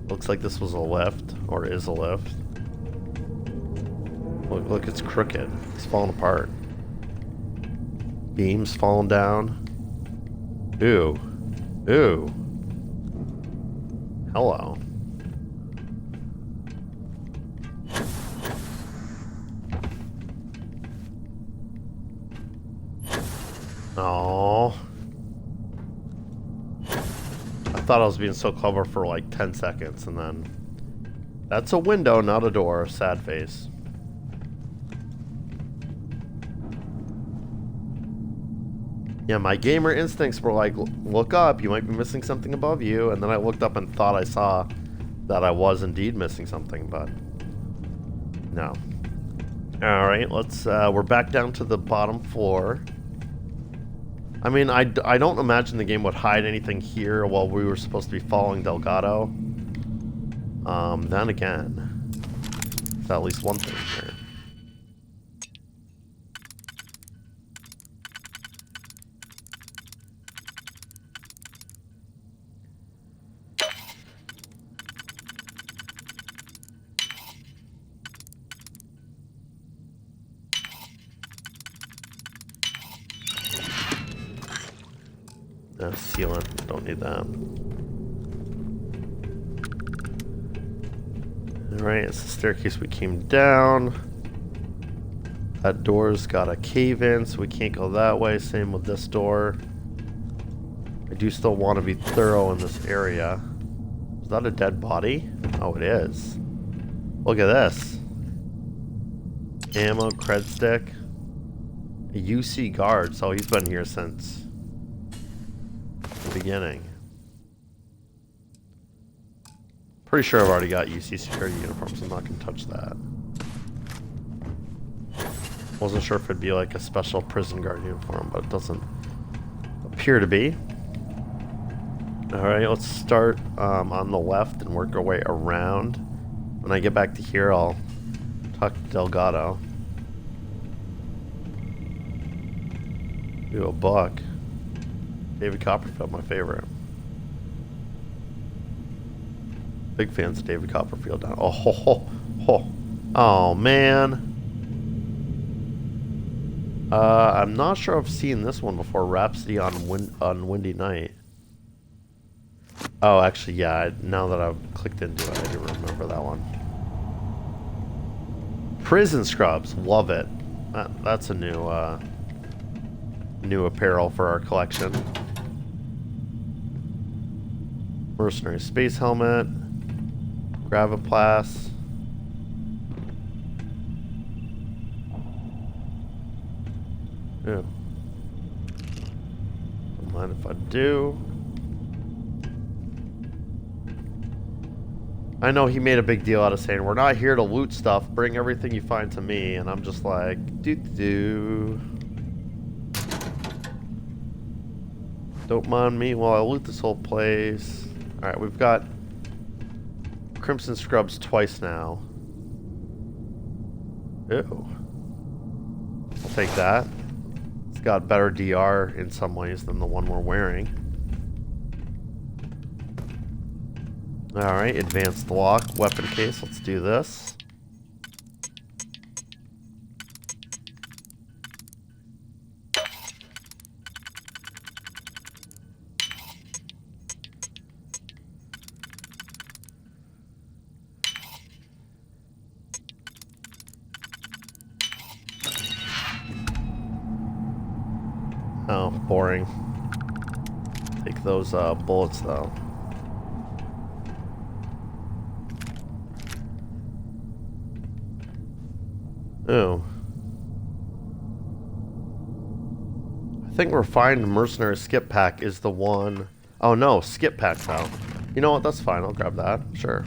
Looks like this was a lift, or is a lift. Look, it's crooked. It's falling apart. Beams falling down. Ooh. Ooh. Hello. Oh. I thought I was being so clever for like 10 seconds and then... That's a window, not a door. Sad face. Yeah, my gamer instincts were like, look up, you might be missing something above you. And then I looked up and thought I saw that I was indeed missing something, but no. Alright, let's, we're back down to the bottom floor. I mean, I don't imagine the game would hide anything here while we were supposed to be following Delgado. Then again, there's at least one thing here. Sealant. Don't need that. Alright, it's the staircase we came down. That door's got a cave in, so we can't go that way. Same with this door. I do still want to be thorough in this area. Is that a dead body? Oh, it is. Look at this. Ammo, cred stick. A UC guard, so he's been here since the beginning. Pretty sure I've already got UC security uniforms, so I'm not going to touch that. Wasn't sure if it'd be like a special prison guard uniform, but it doesn't appear to be. Alright, let's start on the left and work our way around. When I get back to here, I'll talk to Delgado. Ooh, a buck. David Copperfield, my favorite. Big fans of David Copperfield now. Oh, ho, ho, ho. Oh, man. I'm not sure I've seen this one before. Rhapsody on Windy Night. Oh, actually, yeah. Now that I've clicked into it, I do remember that one. Prison Scrubs. Love it. That's a new apparel for our collection. Mercenary space helmet. Graviplast. Yeah. Don't mind if I do. I know he made a big deal out of saying, we're not here to loot stuff, bring everything you find to me, and I'm just like, doo-doo. Don't mind me while I loot this whole place. Alright, we've got Crimson Scrubs twice now. Ew. I'll take that. It's got better DR in some ways than the one we're wearing. Alright, advanced lock, weapon case, let's do this. Oh, boring. Take those bullets though. Oh. I think refined mercenary skip pack is the one. Oh no, skip pack's out. You know what, that's fine, I'll grab that, sure.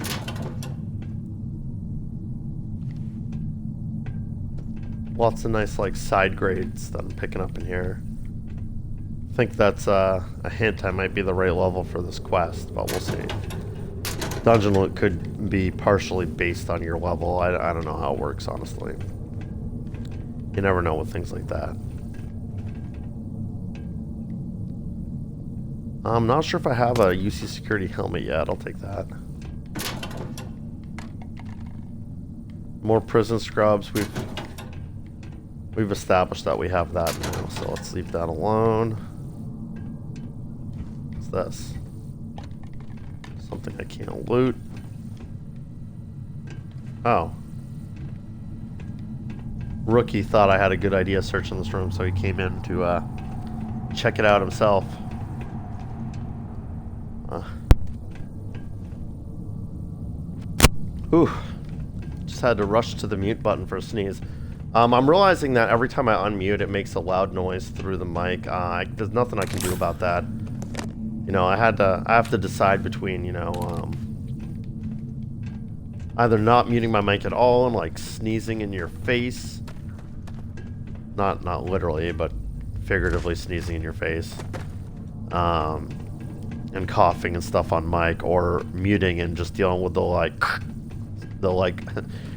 Lots of nice like side grades that I'm picking up in here. I think that's a hint I might be the right level for this quest, but we'll see. Dungeon loot could be partially based on your level. I don't know how it works, honestly. You never know with things like that. I'm not sure if I have a UC security helmet yet. I'll take that. More prison scrubs. We've established that we have that now, so let's leave that alone. What's this? Something I can't loot. Oh. Rookie thought I had a good idea searching this room, so he came in to check it out himself. Ooh. Just had to rush to the mute button for a sneeze. I'm realizing that every time I unmute, it makes a loud noise through the mic. There's nothing I can do about that. You know, I have to decide between, you know, either not muting my mic at all and like sneezing in your face. Not literally, but figuratively sneezing in your face. And coughing and stuff on mic, or muting and just dealing with the like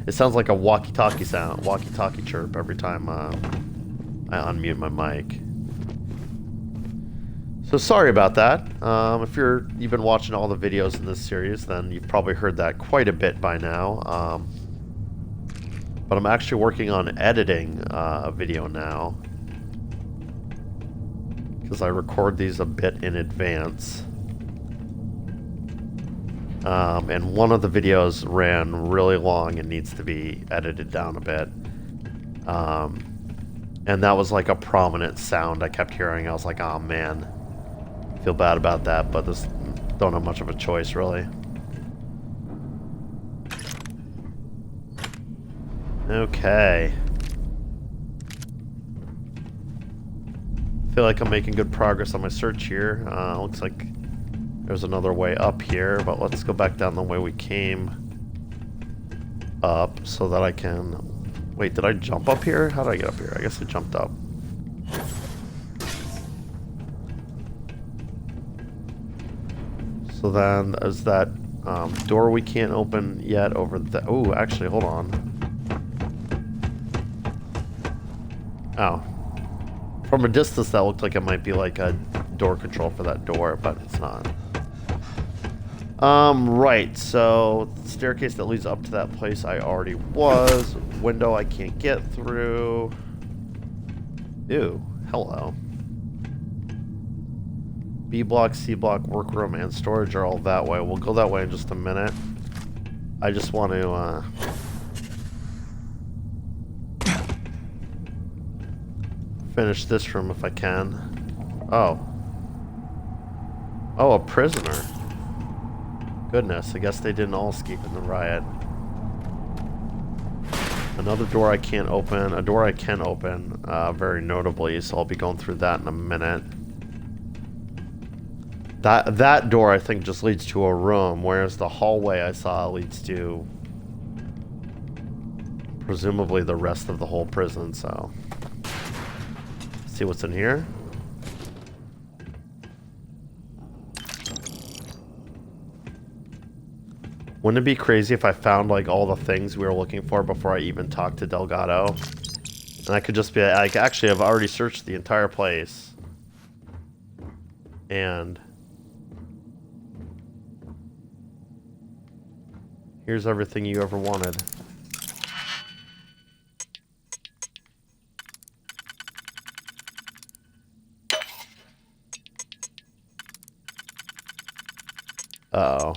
it sounds like a walkie-talkie chirp every time I unmute my mic. So sorry about that. If you've been watching all the videos in this series, then you've probably heard that quite a bit by now. But I'm actually working on editing a video now. because I record these a bit in advance. And one of the videos ran really long and needs to be edited down a bit. And that was like a prominent sound I kept hearing. I was like, oh man, feel bad about that, but this don't have much of a choice really. Okay. Feel like I'm making good progress on my search here. Looks like there's another way up here, but let's go back down the way we came up so that I can... Wait, did I jump up here? How did I get up here? I guess I jumped up. So then there's that door we can't open yet over the... Oh, actually, hold on. Oh. From a distance, that looked like it might be like a door control for that door, but it's not. Right, so staircase that leads up to that place I already was. Window I can't get through. Ew, hello. B block, C block, workroom, and storage are all that way. We'll go that way in just a minute. I just want to, finish this room if I can. Oh. Oh, a prisoner. Goodness, I guess they didn't all escape in the riot. Another door I can't open. A door I can open, very notably, so I'll be going through that in a minute. That door, I think, just leads to a room, whereas the hallway I saw leads to presumably the rest of the whole prison, so... See what's in here. Wouldn't it be crazy if I found like all the things we were looking for before I even talked to Delgado? And I could just be like, actually, I've already searched the entire place. And here's everything you ever wanted. Uh-oh.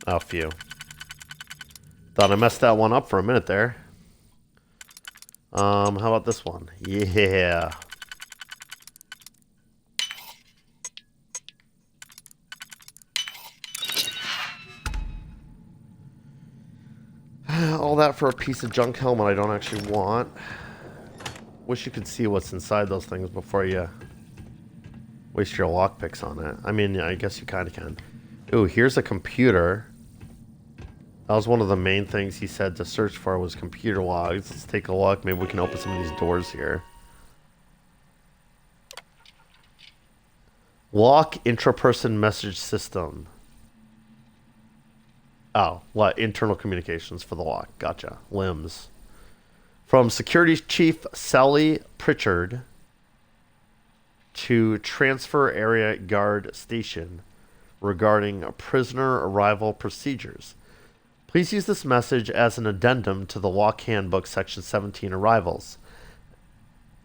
Oh, phew. Thought I messed that one up for a minute there. How about this one? Yeah. All that for a piece of junk helmet I don't actually want. Wish you could see what's inside those things before you waste your lockpicks on it. I mean, I guess you kind of can. Ooh, here's a computer. That was one of the main things he said to search for was computer logs. Let's take a look. Maybe we can open some of these doors here. Lock intraperson message system. Oh, what? Internal communications for the lock. Gotcha. Limbs. From Security Chief Sally Pritchard to Transfer Area Guard Station regarding prisoner arrival procedures. Please use this message as an addendum to the Lock Handbook, Section 17, Arrivals.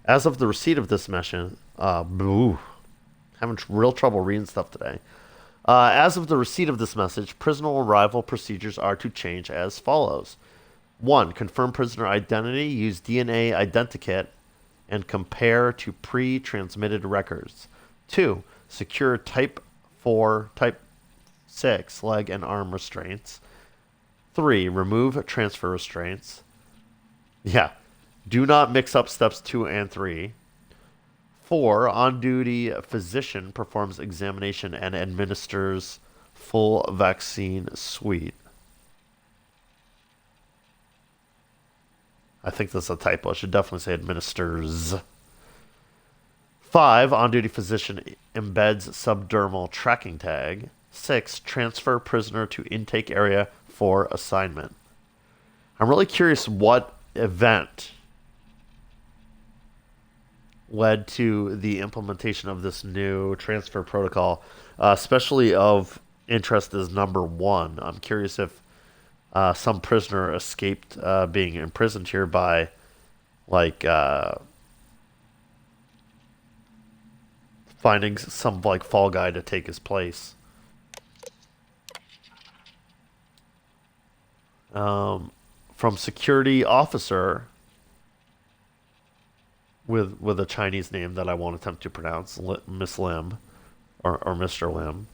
As of the receipt of this message, having real trouble reading stuff today. As of the receipt of this message, prisoner arrival procedures are to change as follows. 1. Confirm prisoner identity. Use DNA identikit and compare to pre-transmitted records. 2. Secure Type 4, Type 6 leg and arm restraints. 3. Remove transfer restraints. Yeah. Do not mix up steps 2 and 3. 4. On-duty physician performs examination and administers full vaccine suite. I think that's a typo. It should definitely say administers. 5. On-duty physician embeds subdermal tracking tag. 6. Transfer prisoner to intake area for assignment. I'm really curious what event led to the implementation of this new transfer protocol, especially of interest is number 1. I'm curious if some prisoner escaped being imprisoned here by, like, finding some like fall guy to take his place. From security officer with a Chinese name that I won't attempt to pronounce, Miss Lim or Mr. Lim,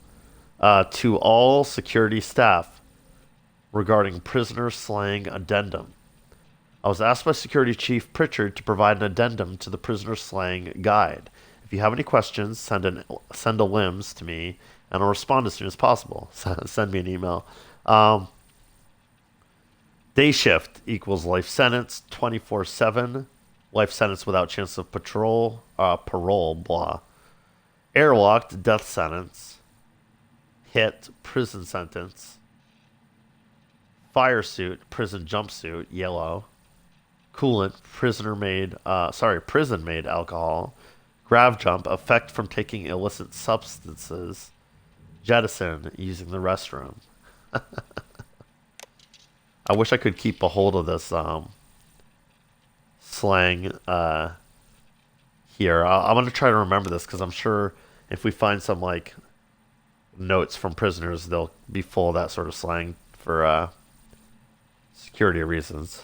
to all security staff regarding prisoner slaying addendum. I was asked by Security Chief Pritchard to provide an addendum to the prisoner slaying guide. If you have any questions, send a limbs to me, and I'll respond as soon as possible. Send me an email. Day shift equals life sentence, 24/7. Life sentence without chance of parole, blah. Airlocked, death sentence. Hit, prison sentence. Fire suit, prison jumpsuit, yellow. Coolant, prison-made alcohol. Grav jump, effect from taking illicit substances. Jettison, using the restroom. I wish I could keep a hold of this slang here. I'm going to try to remember this because I'm sure if we find some like notes from prisoners, they'll be full of that sort of slang for security reasons.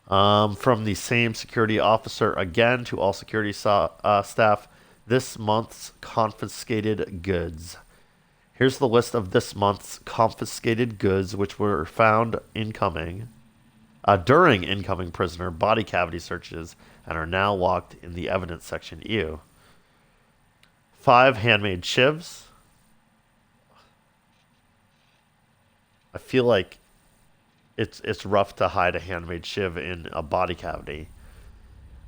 From the same security officer again to all security staff, this month's confiscated goods. Here's the list of this month's confiscated goods which were found during incoming prisoner body cavity searches and are now locked in the evidence section. Ew. 5 handmade shivs. I feel like it's rough to hide a handmade shiv in a body cavity.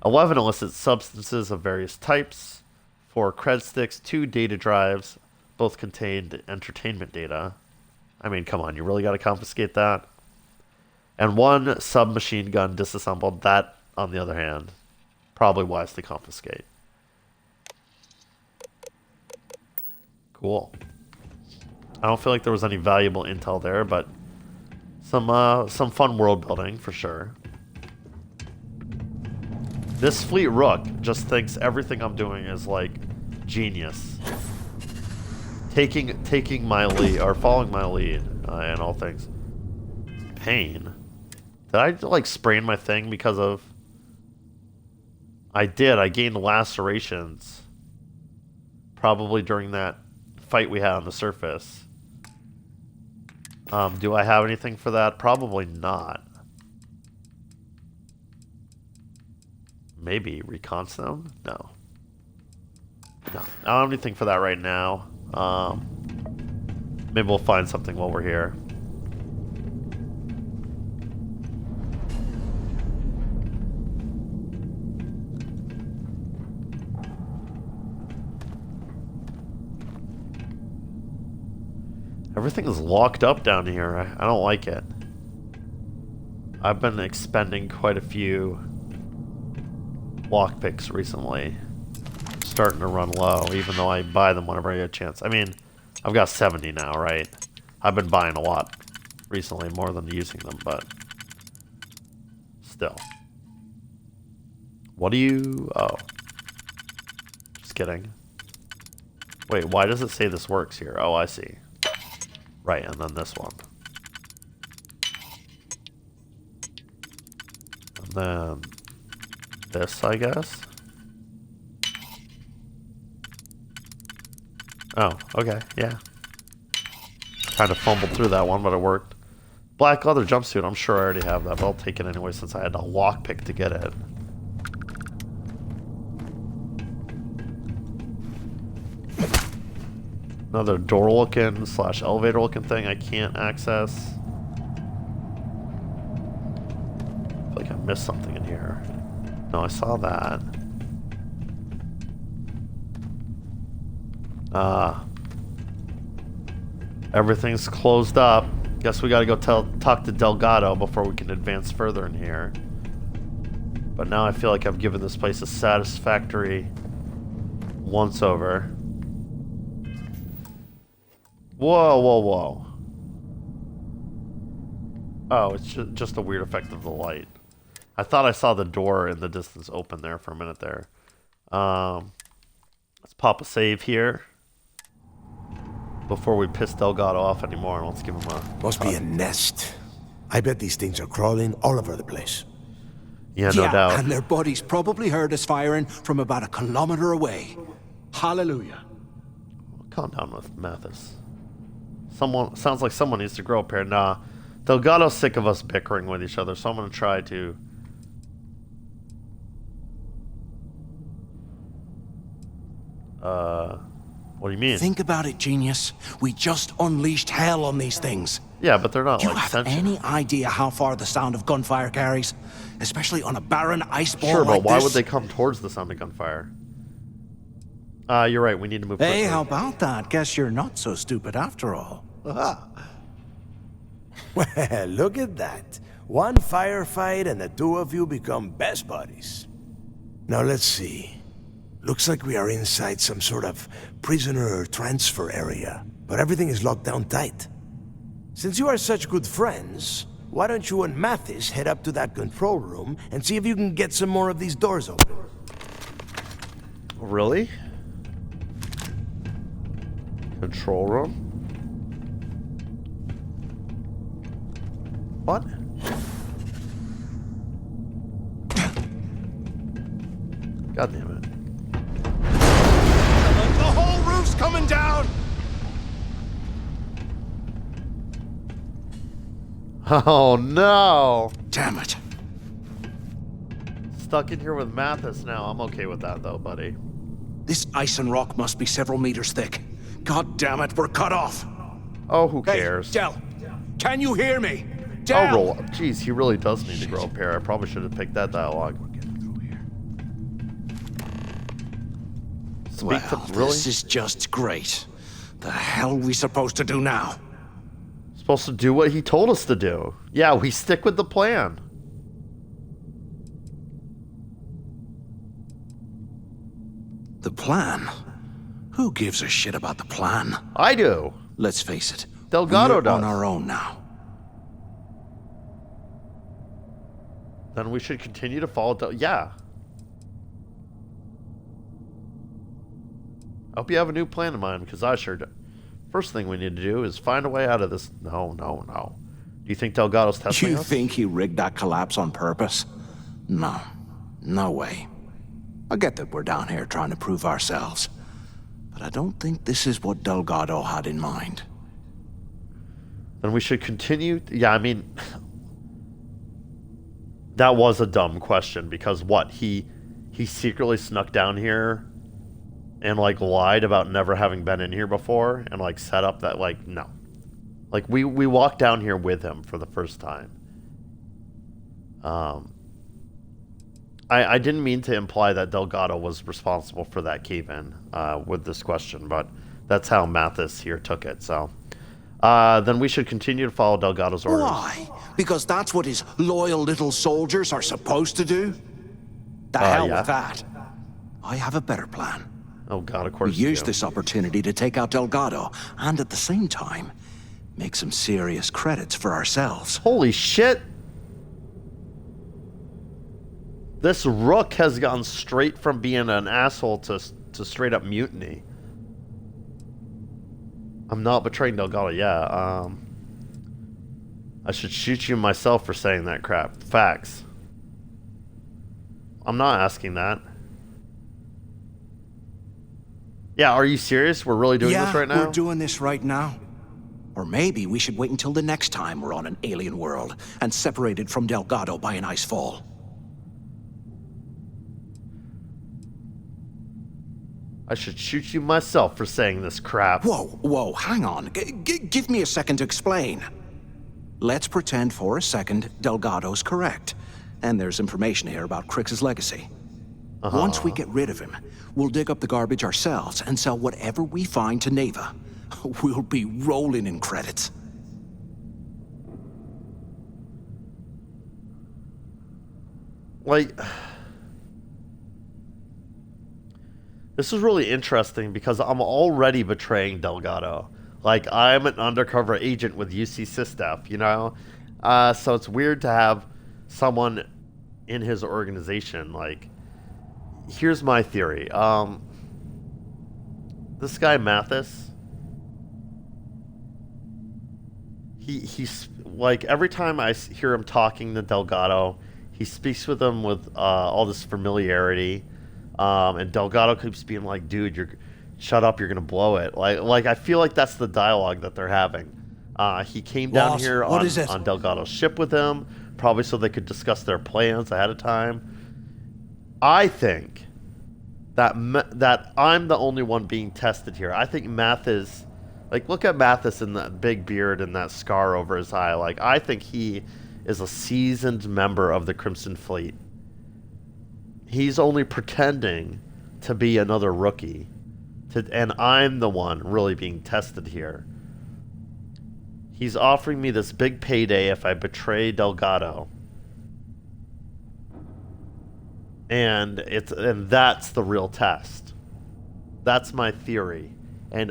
11 illicit substances of various types. 4 cred sticks, 2 data drives, both contained entertainment data. I mean, come on, you really got to confiscate that? And 1 submachine gun disassembled. That, on the other hand, probably wise to confiscate. Cool. I don't feel like there was any valuable intel there, but some fun world building for sure. This Fleet Rook just thinks everything I'm doing is like genius. Taking my lead or following my lead in all things. Pain. Did I like sprain my thing because of? I did. I gained lacerations. Probably during that fight we had on the surface. Do I have anything for that? Probably not. Maybe recon stone? No. No. I don't have anything for that right now. Maybe we'll find something while we're here. Everything is locked up down here. I don't like it. I've been expending quite a few lockpicks recently. Starting to run low, even though I buy them whenever I get a chance. I mean, I've got 70 now, right? I've been buying a lot recently, more than using them, but still. What do you... Oh. Just kidding. Wait, why does it say this works here? Oh, I see. Right, and then this one. And then this, I guess. Oh, okay, yeah. Kind of fumbled through that one, but it worked. Black leather jumpsuit, I'm sure I already have that, but I'll take it anyway since I had to lockpick to get it. Another door-looking / elevator-looking thing I can't access. I feel like I missed something in here. No, I saw that. Everything's closed up. Guess we gotta go talk to Delgado before we can advance further in here. But now I feel like I've given this place a satisfactory once-over. Whoa, whoa, whoa. Oh, it's just a weird effect of the light. I thought I saw the door in the distance open there for a minute there. Let's pop a save here before we piss Delgado off anymore. Let's give him a... Must be a nest. I bet these things are crawling all over the place. Yeah, no doubt. And their buddies probably heard us firing from about 1 kilometer away. Hallelujah. Calm down with Mathis. Sounds like someone needs to grow up here. Nah, Delgado's sick of us bickering with each other, so I'm gonna try to... What do you mean? Think about it, genius. We just unleashed hell on these things. Yeah, but they're not Do like you have sentient. any idea how far the sound of gunfire carries? Especially on a barren ice ball Sure, but like why this? would they come towards the sound of gunfire? You're right, we need to move quickly. Hey, how about that? Guess you're not so stupid after all. Well, look at that. One firefight and the two of you become best buddies. Now let's see. Looks like we are inside some sort of prisoner transfer area, but everything is locked down tight. Since you are such good friends, why don't you and Mathis head up to that control room and see if you can get some more of these doors open? Really? Control room? What? God damn it. The whole roof's coming down! Oh no! Damn it. Stuck in here with Mathis now. I'm okay with that though, buddy. This ice and rock must be several meters thick. God damn it, we're cut off. Oh, who cares? Hey, Del, can you hear me? I'll Del! roll. Jeez, he really does need to grow up here. I probably should have picked that dialogue. Speak to, really? This is just great. The hell we supposed to do now? Supposed to do what he told us to do. Yeah, we stick with the plan. The plan? Who gives a shit about the plan? I do. Let's face it. Delgado we're does. on our own now. Then we should continue to follow. Yeah. I hope you have a new plan in mind, because I sure do. First thing we need to do is find a way out of this. No. Do you think Delgado's testing You us? think he rigged that collapse on purpose? No. No way. I get that we're down here trying to prove ourselves. But I don't think this is what Delgado had in mind. Then we should continue. Yeah, I mean, that was a dumb question, because what? He secretly snuck down here and like lied about never having been in here before and like set up that, like, no. Like we walked down here with him for the first time. I didn't mean to imply that Delgado was responsible for that cave-in with this question, but that's how Mathis here took it. So then we should continue to follow Delgado's orders. Why? Because that's what his loyal little soldiers are supposed to do? The hell yeah. with that. I have a better plan. Oh God, of course We you use do. this opportunity to take out Delgado, and at the same time, make some serious credits for ourselves. Holy shit! This Rook has gone straight from being an asshole to straight up mutiny. I'm not betraying Delgado, yeah. I should shoot you myself for saying that crap. Facts. I'm not asking that. Yeah, are you serious? We're really doing this right now? We're doing this right now. Or maybe we should wait until the next time we're on an alien world and separated from Delgado by an ice fall. I should shoot you myself for saying this crap. Whoa, hang on. Give me a second to explain. Let's pretend for a second Delgado's correct. And there's information here about Crix's legacy. Once we get rid of him, we'll dig up the garbage ourselves and sell whatever we find to Neva. We'll be rolling in credits. Like, this is really interesting because I'm already betraying Delgado. Like, I'm an undercover agent with UC Sysdef, you know? So it's weird to have someone in his organization, like, here's my theory. This guy Mathis, he's like, every time I hear him talking to Delgado, he speaks with him with all this familiarity, and Delgado keeps being like, "Dude, shut up, you're gonna blow it." Like I feel like that's the dialogue that they're having. He came down here on Delgado's ship with him, probably so they could discuss their plans ahead of time. I think that I'm the only one being tested here. I think Mathis, like, look at Mathis in that big beard and that scar over his eye. Like, I think he is a seasoned member of the Crimson Fleet. He's only pretending to be another rookie, and I'm the one really being tested here. He's offering me this big payday if I betray Delgado. And that's the real test. That's my theory. And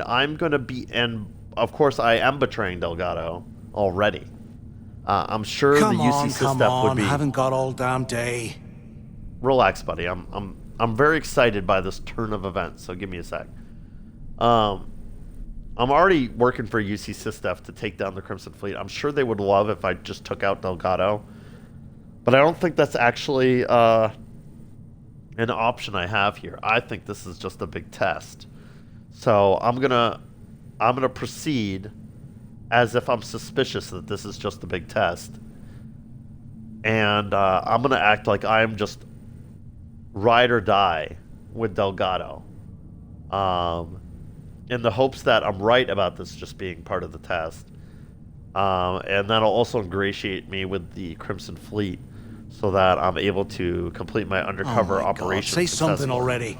of course I am betraying Delgado already. I'm sure the UC System would be. Haven't got all damn day. Relax, buddy. I'm very excited by this turn of events, so give me a sec. I'm already working for UC System to take down the Crimson Fleet. I'm sure they would love if I just took out Delgado. But I don't think that's actually an option I have here. I think this is just a big test. So I'm gonna proceed as if I'm suspicious that this is just a big test. And I'm gonna act like I'm just ride or die with Delgado. In the hopes that I'm right about this just being part of the test. And that'll also ingratiate me with the Crimson Fleet so that I'm able to complete my undercover operation. Say something already.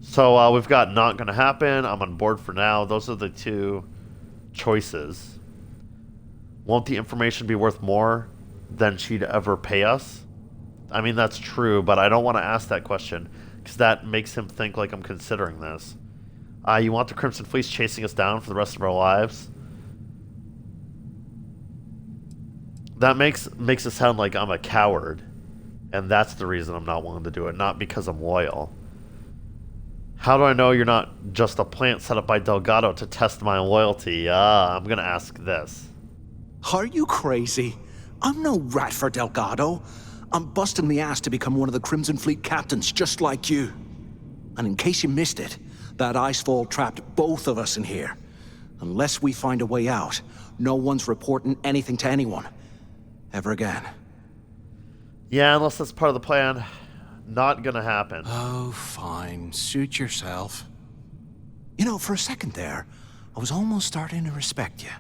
So we've got not gonna happen. I'm on board for now. Those are the two choices. Won't the information be worth more than she'd ever pay us? I mean, that's true, but I don't want to ask that question because that makes him think like I'm considering this. You want the Crimson Fleet chasing us down for the rest of our lives? That makes it sound like I'm a coward, and that's the reason I'm not willing to do it, not because I'm loyal. How do I know you're not just a plant set up by Delgado to test my loyalty? I'm gonna ask this. Are you crazy? I'm no rat for Delgado. I'm busting the ass to become one of the Crimson Fleet captains, just like you. And in case you missed it, that icefall trapped both of us in here. Unless we find a way out, no one's reporting anything to anyone. Ever again. Yeah, unless that's part of the plan. Not gonna happen. Oh, fine. Suit yourself. You know, for a second there, I was almost starting to respect you.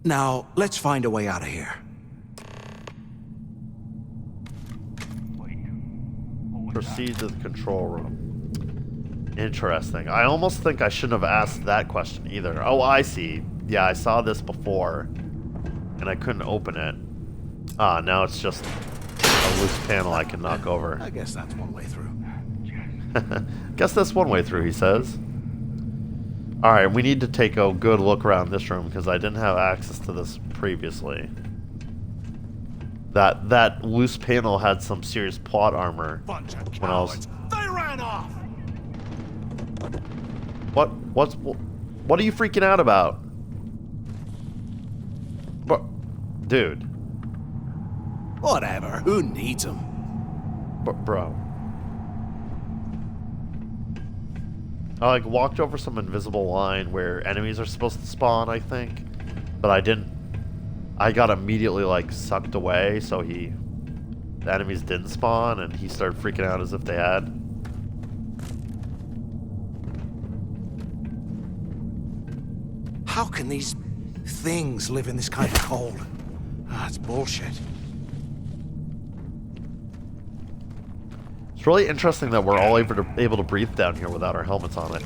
Now, let's find a way out of here. Proceed to the control room. Interesting. I almost think I shouldn't have asked that question either. Oh, I see. Yeah, I saw this before, and I couldn't open it. Now it's just a loose panel I can knock over. I guess that's one way through. Guess that's one way through, he says. Alright, we need to take a good look around this room because I didn't have access to this previously. That loose panel had some serious plot armor when I was... They ran off! What are you freaking out about? What? Dude. Whatever, who needs them? Bro. I walked over some invisible line where enemies are supposed to spawn, I think. But I didn't. I got immediately sucked away, so the enemies didn't spawn, and he started freaking out as if they had. How can these things live in this kind of cold? It's bullshit. It's really interesting that we're all able to breathe down here without our helmets on it.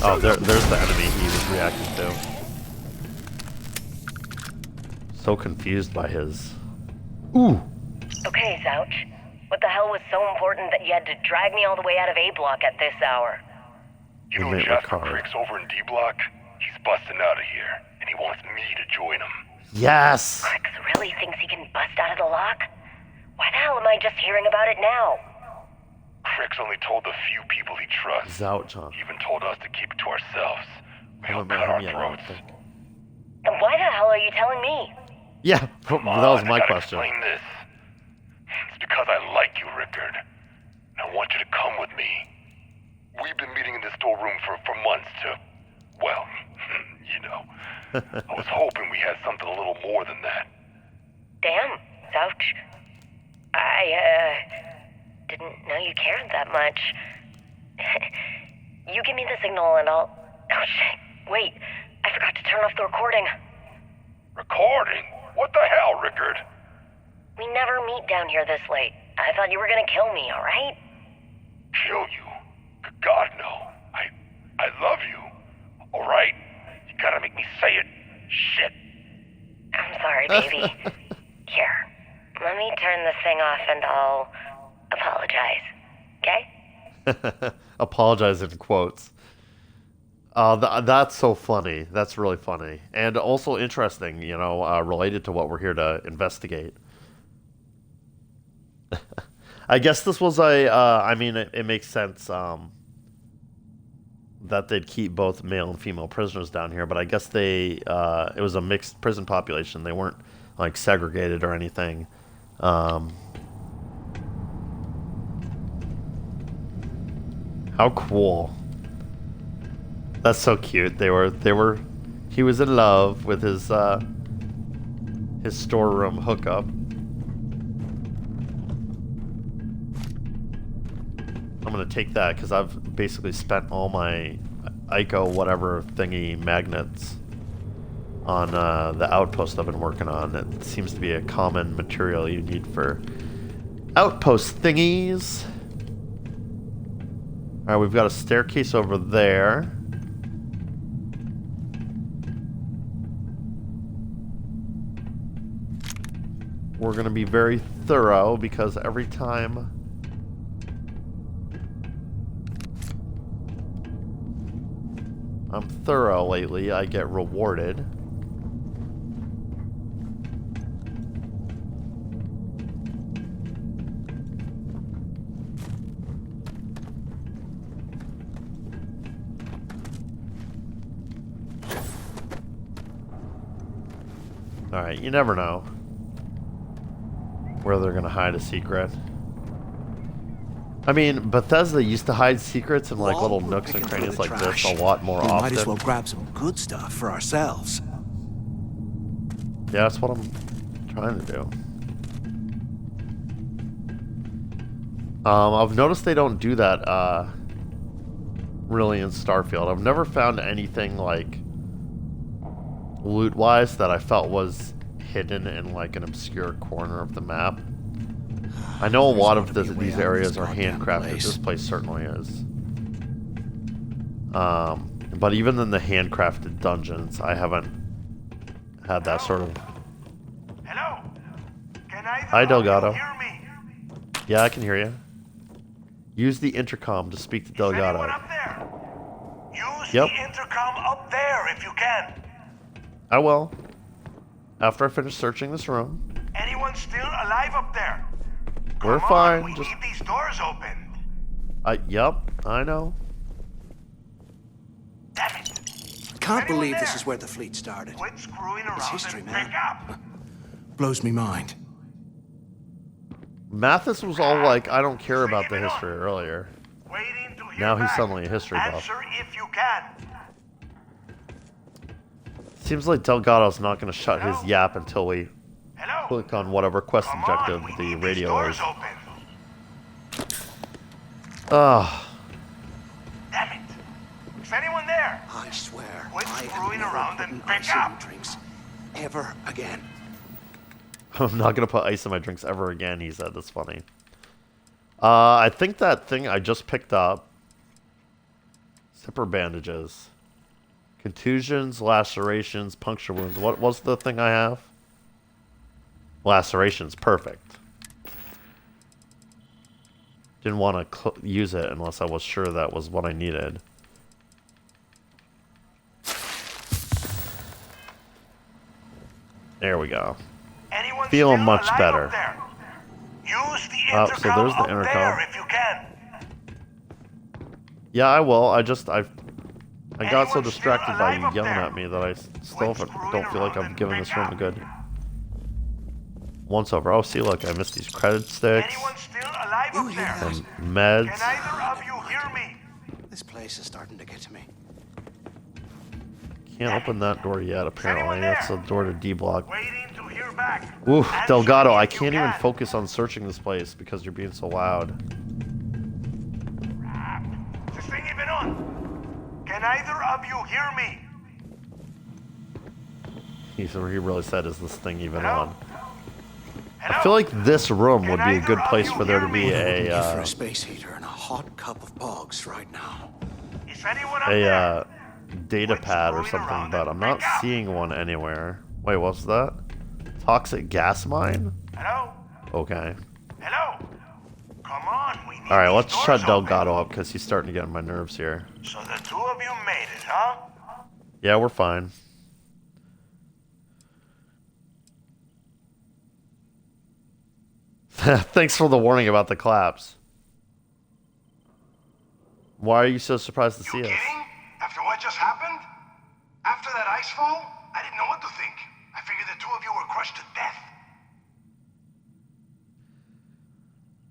Oh, there's the enemy he was reacting to. So confused by his... Ooh! Okay, Zouch. What the hell was so important that you had to drag me all the way out of A Block at this hour? You know Jasper Crick's over in D Block? He's busting out of here, and he wants me to join him. Yes! Cricks really thinks he can bust out of the lock? Why the hell am I just hearing about it now? Crick's only told the few people he trusts. Zouch. He even told us to keep it to ourselves. I haven't met him yet, I don't think. Then why the hell are you telling me? Yeah, that was my I gotta question. Explain this. It's because I like you, Rickard. I want you to come with me. We've been meeting in this storeroom for months to, well, you know. I was hoping we had something a little more than that. Damn, Zouch. I didn't know you cared that much. You give me the signal and I'll... Oh shit, wait. I forgot to turn off the recording. Recording? What the hell, Rickard? We never meet down here this late. I thought you were gonna kill me, alright? Kill you? God, no. I love you. Alright? You gotta make me say it. Shit. I'm sorry, baby. Here, let me turn this thing off and I'll apologize. Okay? Apologize in quotes. That's so funny. That's really funny. And also interesting, you know, related to what we're here to investigate. I guess this was I mean, it makes sense that they'd keep both male and female prisoners down here, but I guess it was a mixed prison population. They weren't, like, segregated or anything. How cool. That's so cute. He was in love with his storeroom hookup. I'm gonna take that because I've basically spent all my Ico whatever thingy magnets on the outpost I've been working on. It seems to be a common material you need for outpost thingies. Alright, we've got a staircase over there. We're going to be very thorough because every time I'm thorough lately, I get rewarded. Alright, you never know where they're gonna hide a secret. I mean, Bethesda used to hide secrets in like little nooks and crannies like this a lot more often. Might as well grab some good stuff for ourselves. Yeah, that's what I'm trying to do. I've noticed they don't do that really in Starfield. I've never found anything like loot-wise that I felt was hidden in like an obscure corner of the map. I know a lot of these areas are handcrafted. This place certainly is. But even in the handcrafted dungeons, I haven't had that sort of... Hello? Can I Hi, Delgado. hear me? Yeah, I can hear you. Use the intercom to speak to Delgado. Up there? Use Yep. the intercom up there if you can. I will. After I finish searching this room. Anyone still alive up there? We're fine. We Just... need these doors opened. Yep, I know. Damn it. Can't believe this is where the fleet started. Quit screwing around It's history, and man. pick up. Blows me mind. Mathis was all like, I don't care about the history earlier. Waiting to hear Now he's back. suddenly a history buff. Answer if you can. Seems like Delgado's not going to shut his yap until we click on whatever quest objective the radio is. Damn it. Is anyone there? I swear, Quit I screwing am around never and putting pick ice in up. my drinks ever again. I'm not going to put ice in my drinks ever again, he said. That's funny. I think that thing I just picked up. Zipper bandages. Contusions, lacerations, puncture wounds. What was the thing I have? Lacerations. Perfect. Didn't want to use it unless I was sure that was what I needed. There we go. Feeling much better. Use the Oh, so there's the up intercom. there if you can. Yeah, I will. I got so distracted by you yelling at me that I still don't feel like I'm giving this room a good once over. Oh, see, look, I missed these credit sticks. And meds. Can either of you hear me? This place is starting to get to me. Can't open that door yet, apparently. That's the door to D block. Oof, Delgado, I can't even focus on searching this place because you're being so loud. Is this thing even on? Can either of you hear me? He really said, is this thing even on? I feel like this room would be a good place for there to be a space heater and a hot cup of bogs right now. Data pad or something, but I'm not seeing one anywhere. Wait, what's that? Toxic gas mine? Hello? Okay. Hello? Come on, we need Alright, let's these shut doors Delgado open. up because he's starting to get on my nerves here. So the two of you made it, huh? Yeah, we're fine. Thanks for the warning about the collapse. Why are you so surprised to see us? After what just happened? After that ice fall? I didn't know what to think. I figured the two of you were crushed to death.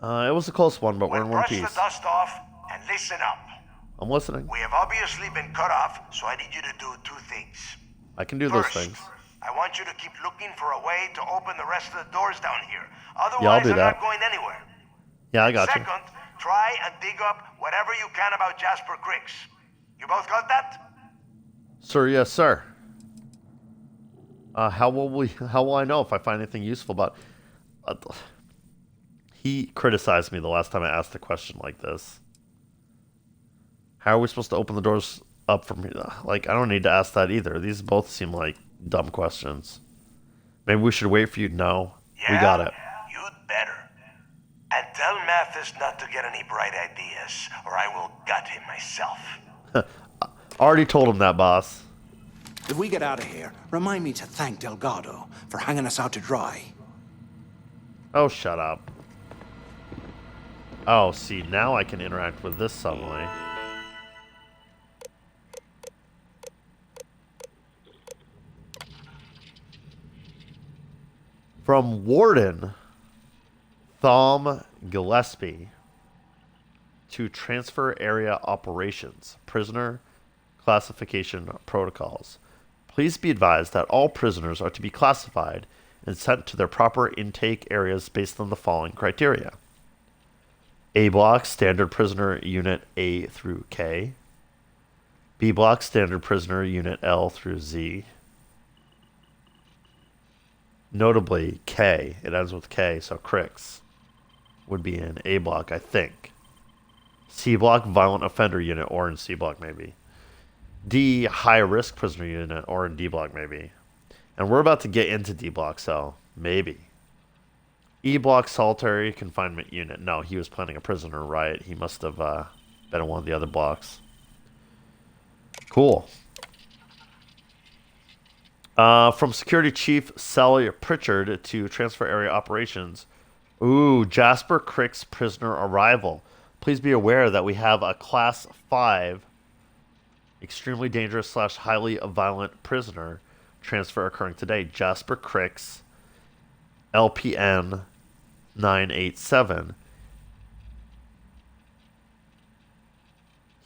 It was a close one, but we're in one Brush piece. the dust off and listen up. I'm listening. We have obviously been cut off, so I need you to do two things. I can do those things. I want you to keep looking for a way to open the rest of the doors down here. Otherwise, Yeah, I'll do I'm that. not going anywhere. Yeah, I got you. Second, try and dig up whatever you can about Jasper Cricks. You both got that? Sir, yes, sir. How will I know if I find anything useful about... He criticized me the last time I asked a question like this. How are we supposed to open the doors up from here? Like, I don't need to ask that either. These both seem like dumb questions. Maybe we should wait for you to know. Yeah, we got it. You'd better. And tell Mathis not to get any bright ideas, or I will gut him myself. Already told him that, boss. If we get out of here, remind me to thank Delgado for hanging us out to dry. Oh, shut up. Oh, see, now I can interact with this suddenly. From Warden Thom Gillespie to Transfer Area Operations, Prisoner Classification Protocols. Please be advised that all prisoners are to be classified and sent to their proper intake areas based on the following criteria. A Block, Standard Prisoner Unit A through K. B Block, Standard Prisoner Unit L through Z. Notably, K. It ends with K, so Cricks would be in A Block, I think. C Block, Violent Offender Unit, or in C Block maybe. D, High Risk Prisoner Unit, or in D Block maybe. And we're about to get into D Block, so maybe. E Block, Solitary Confinement Unit. No, he was planning a prisoner riot. He must have been in one of the other blocks. Cool. From Security Chief Sally Pritchard to Transfer Area Operations. Ooh, Jasper Cricks prisoner arrival. Please be aware that we have a Class 5 extremely dangerous / highly violent prisoner transfer occurring today. Jasper Cricks, LPN 987.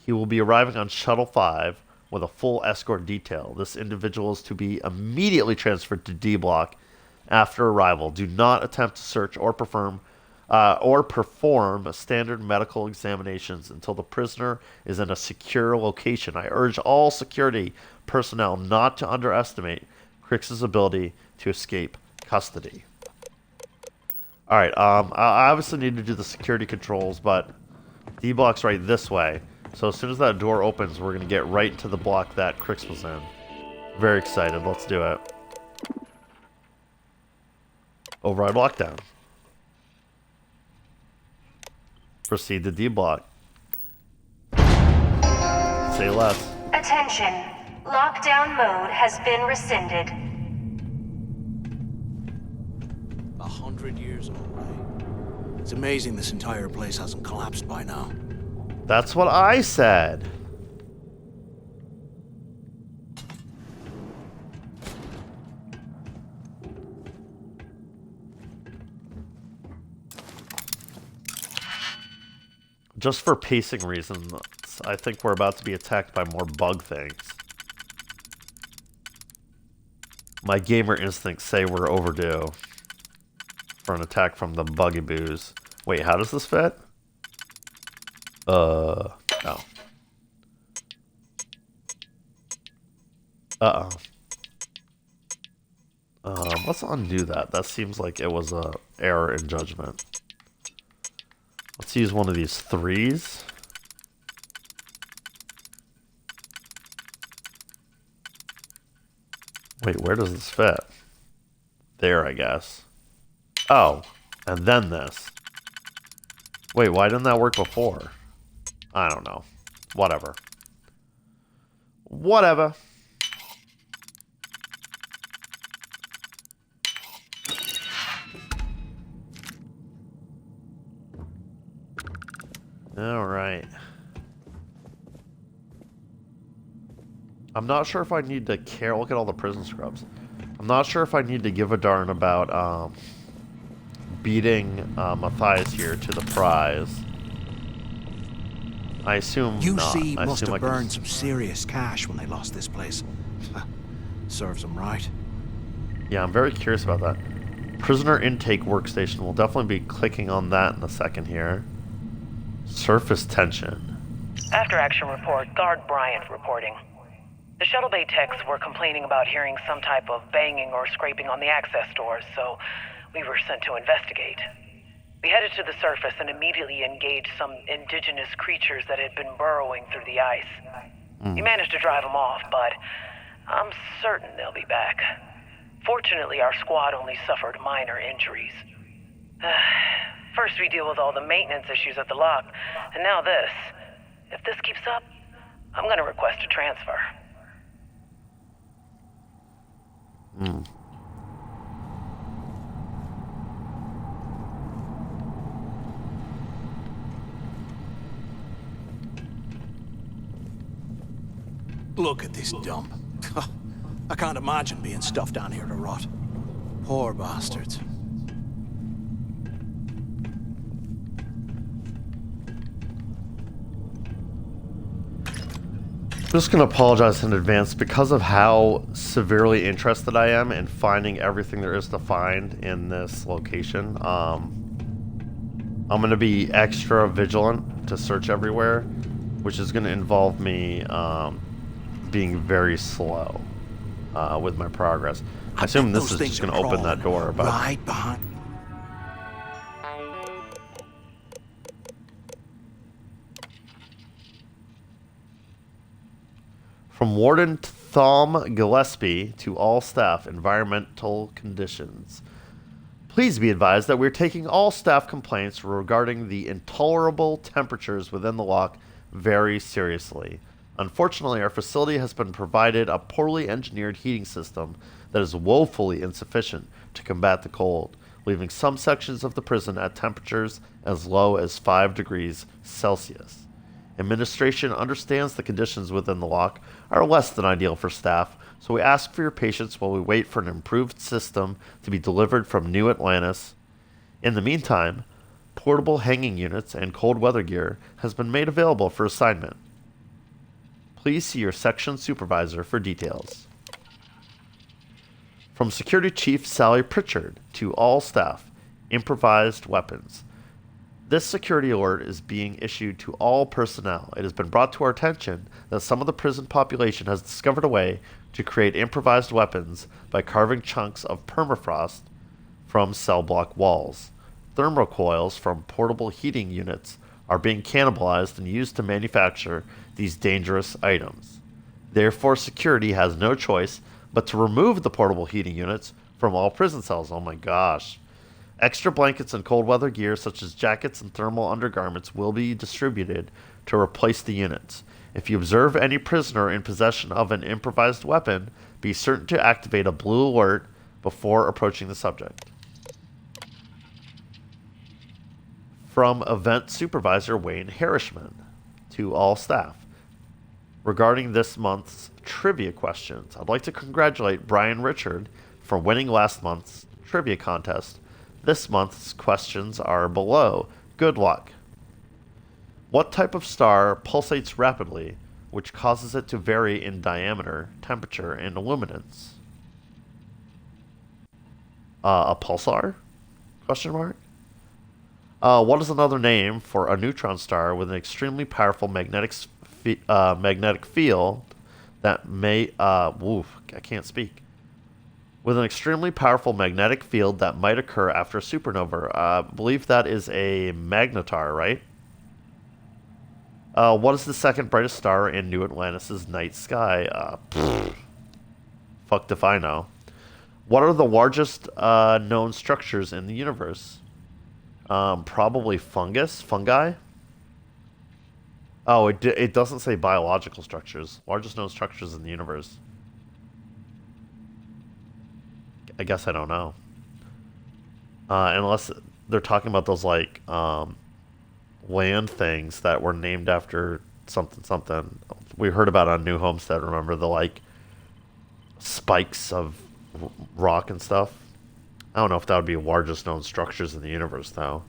He will be arriving on Shuttle 5 with a full escort detail. This individual is to be immediately transferred to D Block after arrival. Do not attempt to search or perform standard medical examinations until the prisoner is in a secure location. I urge all security personnel not to underestimate Cricks' ability to escape custody. Alright, I obviously need to do the security controls, but D Block's right this way. So as soon as that door opens, we're going to get right to the block that Cricks was in. Very excited. Let's do it. Override lockdown. Proceed to D Block. Say less. Attention. Lockdown mode has been rescinded. 100 years old, right? It's amazing this entire place hasn't collapsed by now. That's what I said. Just for pacing reasons, I think we're about to be attacked by more bug things. My gamer instincts say we're overdue for an attack from the buggy boos. Wait, how does this fit? No. Uh-oh. Let's undo that. That seems like it was a error in judgment. Let's use one of these 3s. Wait, where does this fit? There, I guess. Oh, and then this. Wait, why didn't that work before? I don't know. Whatever. Whatever. All right. I'm not sure if I need to care. Look at all the prison scrubs. I'm not sure if I need to give a darn about beating Matthias here to the prize. I assume not. UC I must assume have burned some serious cash when they lost this place. Serves them right. Yeah, I'm very curious about that. Prisoner intake workstation. We'll definitely be clicking on that in a second here. Surface tension. After action report, Guard Bryant reporting. The shuttle bay techs were complaining about hearing some type of banging or scraping on the access doors, so we were sent to investigate. We headed to the surface and immediately engaged some indigenous creatures that had been burrowing through the ice. We managed to drive them off, but I'm certain they'll be back. Fortunately, our squad only suffered minor injuries. First we deal with all the maintenance issues at the lock, and now this. If this keeps up, I'm gonna request a transfer. Look at this dump. I can't imagine being stuffed down here to rot. Poor bastards. I'm just going to apologize in advance because of how severely interested I am in finding everything there is to find in this location. I'm going to be extra vigilant to search everywhere, which is going to involve me being very slow with my progress. I assume this is just going to open that door, but right behind. From Warden Thom Gillespie to all staff, environmental conditions. Please be advised that we're taking all staff complaints regarding the intolerable temperatures within the lock very seriously. Unfortunately, our facility has been provided a poorly engineered heating system that is woefully insufficient to combat the cold, leaving some sections of the prison at temperatures as low as 5 degrees Celsius. Administration understands the conditions within the lock are less than ideal for staff, so we ask for your patience while we wait for an improved system to be delivered from New Atlantis. In the meantime, portable hanging units and cold weather gear has been made available for assignment. Please see your section supervisor for details. From Security Chief Sally Pritchard to all staff, improvised weapons. This security alert is being issued to all personnel. It has been brought to our attention that some of the prison population has discovered a way to create improvised weapons by carving chunks of permafrost from cell block walls. Thermocoils from portable heating units are being cannibalized and used to manufacture these dangerous items. Therefore, security has no choice but to remove the portable heating units from all prison cells. Oh my gosh. Extra blankets and cold weather gear such as jackets and thermal undergarments will be distributed to replace the units. If you observe any prisoner in possession of an improvised weapon, be certain to activate a blue alert before approaching the subject. From Event Supervisor Wayne Harrishman. to all staff. Regarding this month's trivia questions, I'd like to congratulate Brian Richard for winning last month's trivia contest. This month's questions are below. Good luck. What type of star pulsates rapidly, which causes it to vary in diameter, temperature, and luminance? A pulsar? Question mark. What is another name for a neutron star with an extremely powerful magnetic field that may... I can't speak. With an extremely powerful magnetic field that might occur after a supernova. I believe that is a magnetar, right? What is the second brightest star in New Atlantis' night sky? Fucked if I know. What are the largest known structures in the universe? Probably fungi? Oh, it doesn't say biological structures. Largest known structures in the universe. I guess I don't know. Unless they're talking about those, like, land things that were named after something. We heard about on New Homestead, remember? The, like, spikes of rock and stuff. I don't know if that would be largest known structures in the universe, though.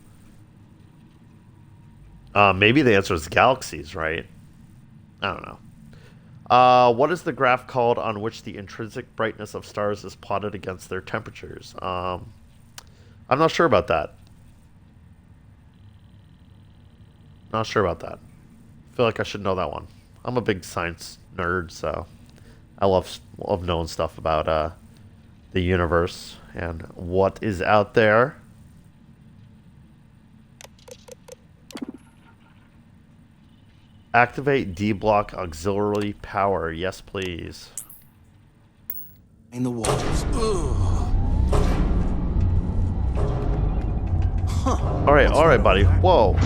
Maybe the answer is galaxies, right? I don't know. What is the graph called on which the intrinsic brightness of stars is plotted against their temperatures? I'm not sure about that. Not sure about that. I feel like I should know that one. I'm a big science nerd, so I love knowing stuff about the universe and what is out there. Activate D-block auxiliary power. Yes, please. In the walls. All right, buddy. Whoa.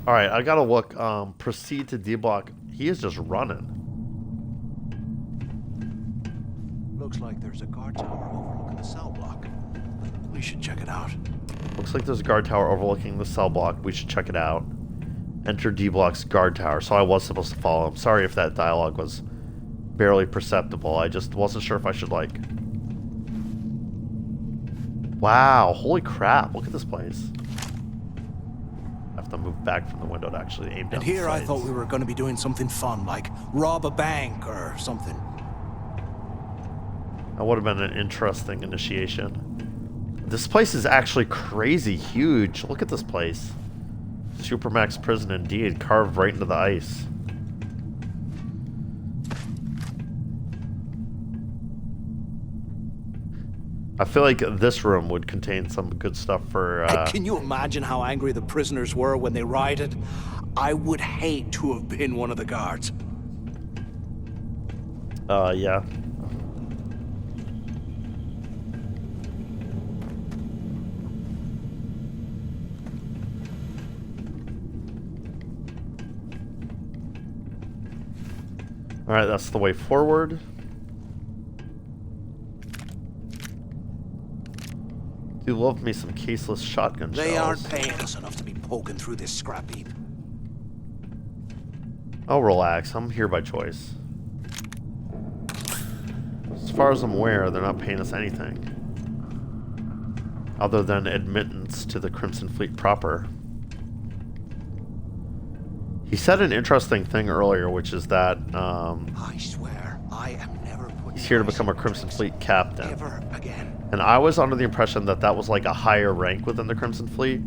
All right, I gotta look. Proceed to D-block. He is just running. Looks like there's a guard tower overlooking the cell block. We should check it out. Looks like there's a guard tower overlooking the cell block. We should check it out. Enter D-block's guard tower. So I was supposed to follow him. Sorry if that dialogue was barely perceptible. I just wasn't sure if I should, like... Wow, holy crap. Look at this place. I have to move back from the window to actually aim down. And here I thought we were going to be doing something fun, like rob a bank or something. That would have been an interesting initiation. This place is actually crazy huge. Look at this place. Supermax prison indeed, carved right into the ice. I feel like this room would contain some good stuff for... Can you imagine how angry the prisoners were when they rioted? I would hate to have been one of the guards. Yeah. Alright, that's the way forward. Do love me some caseless shotgun shells. They aren't paying us enough to be poking through this scrap heap. Oh, relax. I'm here by choice. As far as I'm aware, they're not paying us anything. Other than admittance to the Crimson Fleet proper. He said an interesting thing earlier, which is that I swear, I am never he's here to become a Crimson Fleet captain. Ever again. And I was under the impression that that was like a higher rank within the Crimson Fleet.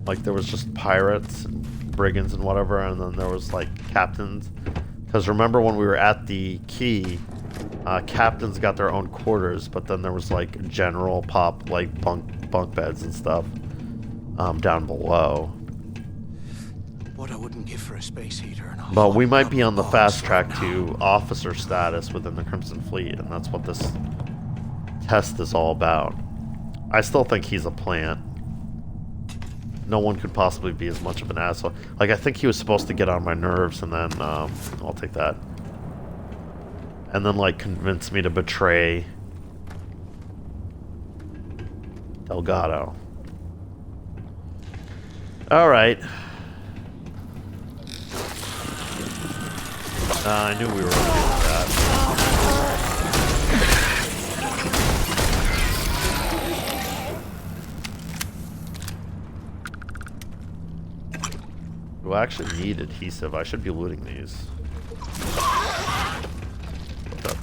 Like there was just pirates and brigands and whatever, and then there was like captains. Because remember when we were at the key, captains got their own quarters, but then there was like general pop, like bunk beds and stuff down below. What I wouldn't give for a space heater. But we might be on the fast track to officer status within the Crimson Fleet, and that's what this test is all about. I still think he's a plant. No one could possibly be as much of an asshole. Like, I think he was supposed to get on my nerves, and then, I'll take that. And then, like, convince me to betray Delgado. All right. I knew we were okay with that. Do I actually need adhesive? I should be looting these. What's up?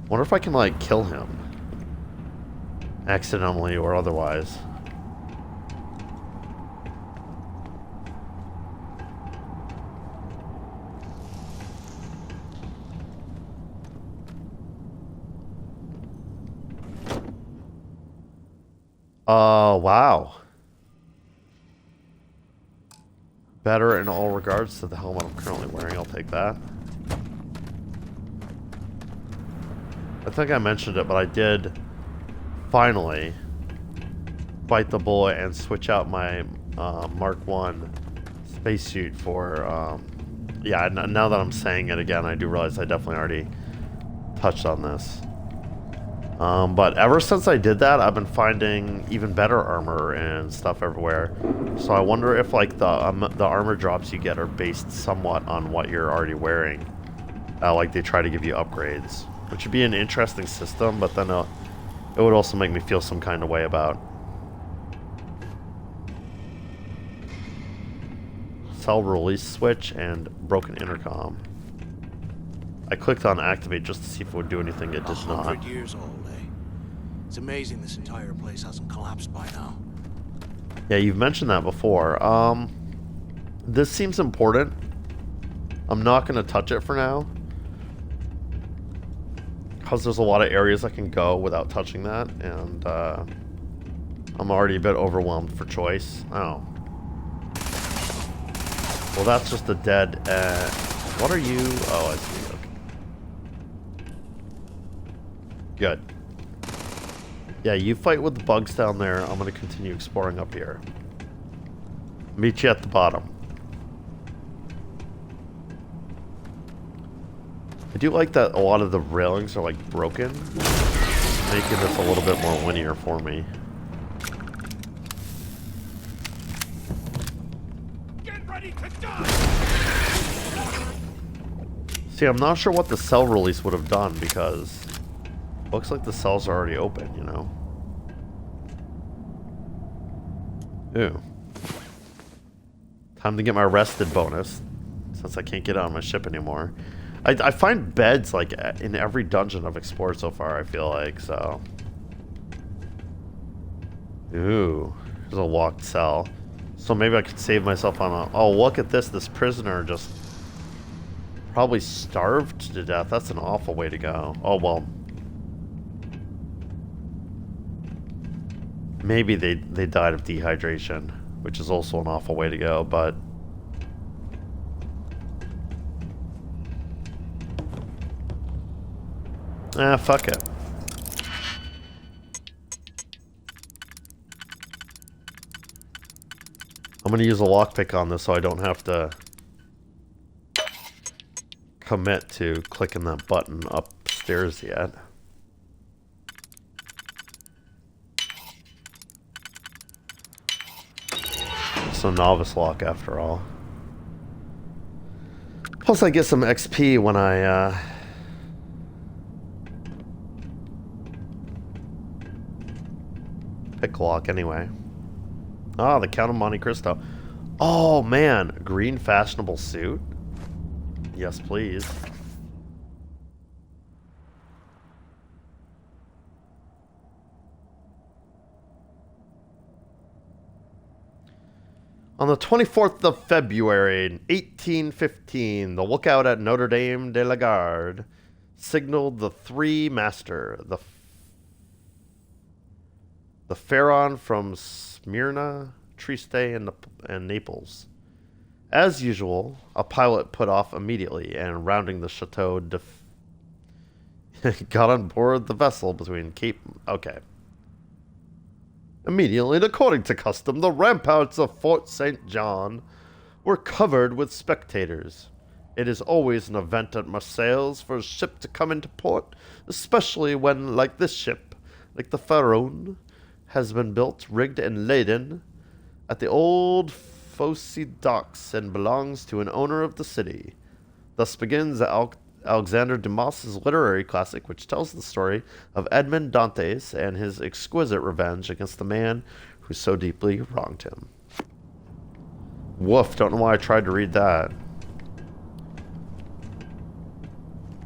Wonder if I can, like, kill him. Accidentally or otherwise. Wow. Better in all regards to the helmet I'm currently wearing. I'll take that. I think I mentioned it, but I did finally bite the bullet and switch out my Mark 1 spacesuit for, yeah, now that I'm saying it again, I do realize I definitely already touched on this. But ever since I did that, I've been finding even better armor and stuff everywhere. So I wonder if, like, the armor drops you get are based somewhat on what you're already wearing. Like, they try to give you upgrades, which would be an interesting system, but then it would also make me feel some kind of way about. Cell release switch and broken intercom. I clicked on activate just to see if it would do anything. It did not. 100 years old, eh? It's amazing this entire place hasn't collapsed by now. Yeah, you've mentioned that before. This seems important. I'm not going to touch it for now, because there's a lot of areas I can go without touching that, and I'm already a bit overwhelmed for choice. Oh. Well, that's just a dead... what are you? Oh, I see. Okay. Good. Yeah, you fight with the bugs down there. I'm going to continue exploring up here. Meet you at the bottom. I do like that a lot of the railings are, like, broken, making this a little bit more linear for me. Get ready to die! See, I'm not sure what the cell release would have done, because it looks like the cells are already open, you know? Ooh. Time to get my rested bonus, since I can't get on my ship anymore. I find beds, like, in every dungeon I've explored so far, I feel like, so. Ooh, there's a locked cell. So maybe I could save myself on a... Oh, look at this. This prisoner just probably starved to death. That's an awful way to go. Oh, well. Maybe they died of dehydration, which is also an awful way to go, but... Ah, fuck it. I'm gonna use a lockpick on this so I don't have to commit to clicking that button upstairs yet. It's a novice lock after all. Plus I get some XP when I pick lock anyway. Ah, the Count of Monte Cristo. Oh man, green fashionable suit? Yes, please. On the 24th of February, 1815, the lookout at Notre Dame de la Garde signaled the three master, the Pharaon from Smyrna, Trieste, and Naples. As usual, a pilot put off immediately and rounding the Chateau de... got on board the vessel between Cape... Okay. Immediately, and according to custom, the ramparts of Fort St. John were covered with spectators. It is always an event at Marseilles for a ship to come into port, especially when, like this ship, like the Pharaon, has been built, rigged, and laden at the old Fosse docks and belongs to an owner of the city. Thus begins Alexander Dumas' literary classic, which tells the story of Edmond Dantes and his exquisite revenge against the man who so deeply wronged him. Woof, don't know why I tried to read that.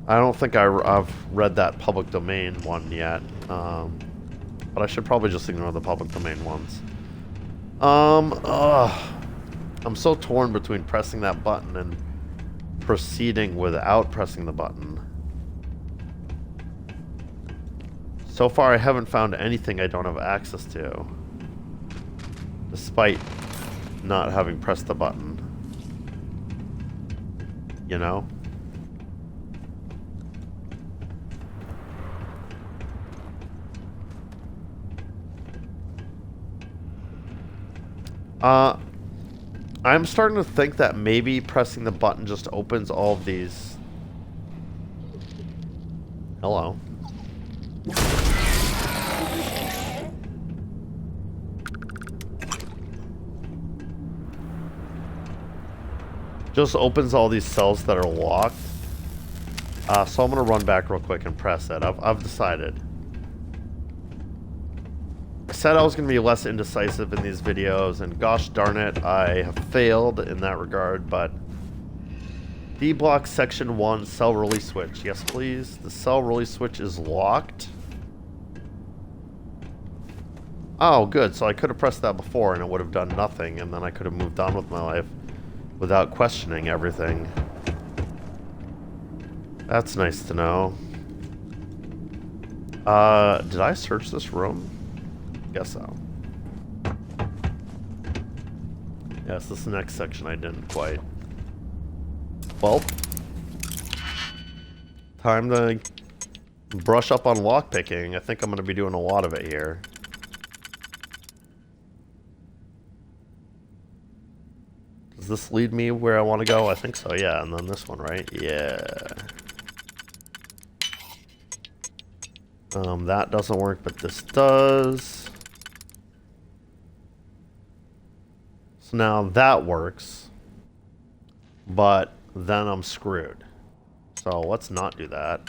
I don't think I've read that public domain one yet, but I should probably just ignore the public domain ones. I'm so torn between pressing that button and proceeding without pressing the button. So far, I haven't found anything I don't have access to, despite not having pressed the button. You know? I'm starting to think that maybe pressing the button just opens all of these. Hello. Just opens all these cells that are locked. So I'm gonna run back real quick and press it. I've decided. I said I was going to be less indecisive in these videos, and gosh darn it, I have failed in that regard, but D-block section 1 cell release switch. Yes, please. The cell release switch is locked. Oh, good. So I could have pressed that before and it would have done nothing, and then I could have moved on with my life without questioning everything. That's nice to know. Did I search this room? Guess so. Yes, this is the next section I didn't quite. Well, time to brush up on lockpicking. I think I'm going to be doing a lot of it here. Does this lead me where I want to go? I think so, yeah. And then this one, right? Yeah. That doesn't work, but this does. So now that works, but then I'm screwed. So let's not do that.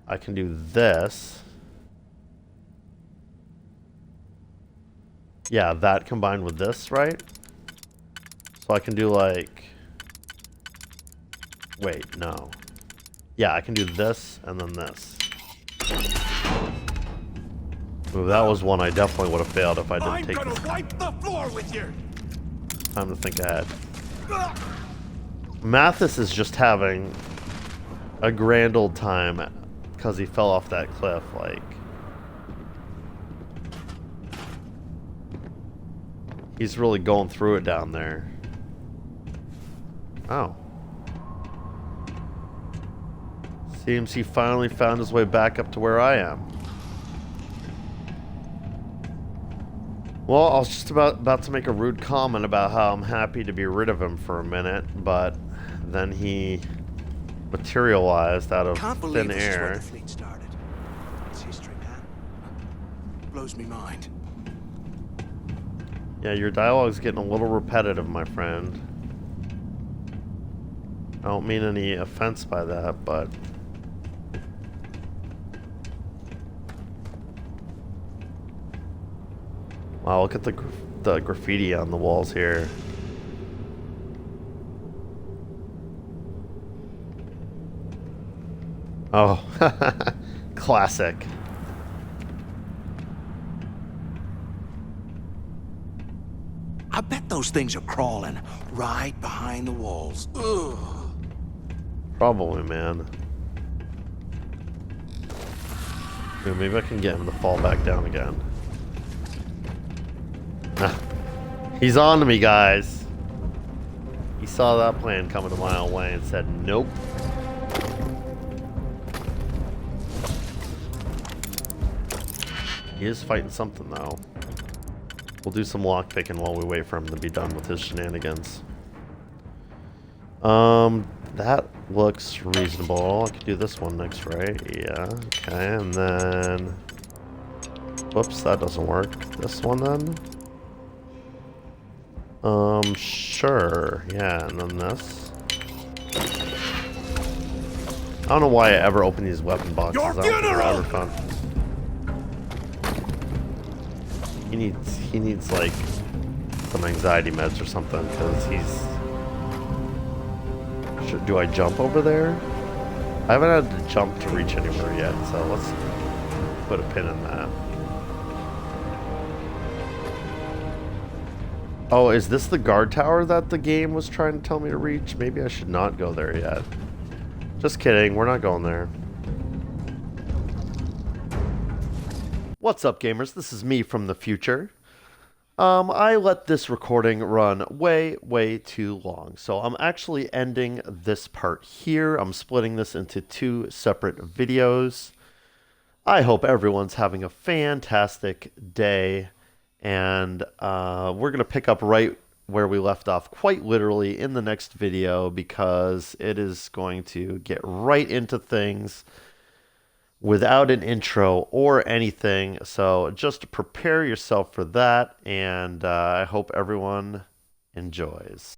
I can do this. Yeah, that combined with this, right? So I can do like... Wait, no. Yeah, I can do this and then this. Ooh, that was one I definitely would have failed if I didn't take this. Wipe the floor with you. Time to think ahead. Mathis is just having a grand old time because he fell off that cliff, like. He's really going through it down there. Oh. Seems he finally found his way back up to where I am. Well, I was just about to make a rude comment about how I'm happy to be rid of him for a minute, but then he materialized out of thin air. The fleet started. It's history, man. Blows me mind. Yeah, your dialogue's getting a little repetitive, my friend. I don't mean any offense by that, but... Wow, look at the graffiti on the walls here. Oh, classic. I bet those things are crawling right behind the walls. Ugh. Probably, man. Dude, maybe I can get him to fall back down again. He's on to me, guys. He saw that plan coming a mile away and said, nope. He is fighting something, though. We'll do some lockpicking while we wait for him to be done with his shenanigans. That looks reasonable. I could do this one next, right? Yeah, okay, and then... Whoops, that doesn't work. This one then? Sure. Yeah, and then this. I don't know why I ever open these weapon boxes. Your I don't think it's funeral! ever fun. He needs like some anxiety meds or something because he's. Do I jump over there? I haven't had to jump to reach anywhere yet, so let's put a pin in that. Oh, is this the guard tower that the game was trying to tell me to reach? Maybe I should not go there yet. Just kidding, we're not going there. What's up, gamers? This is me from the future. I let this recording run way too long, so I'm actually ending this part here. I'm splitting this into 2 separate videos. I hope everyone's having a fantastic day, and we're going to pick up right where we left off, quite literally, in the next video, because it is going to get right into things without an intro or anything. So just prepare yourself for that, and I hope everyone enjoys.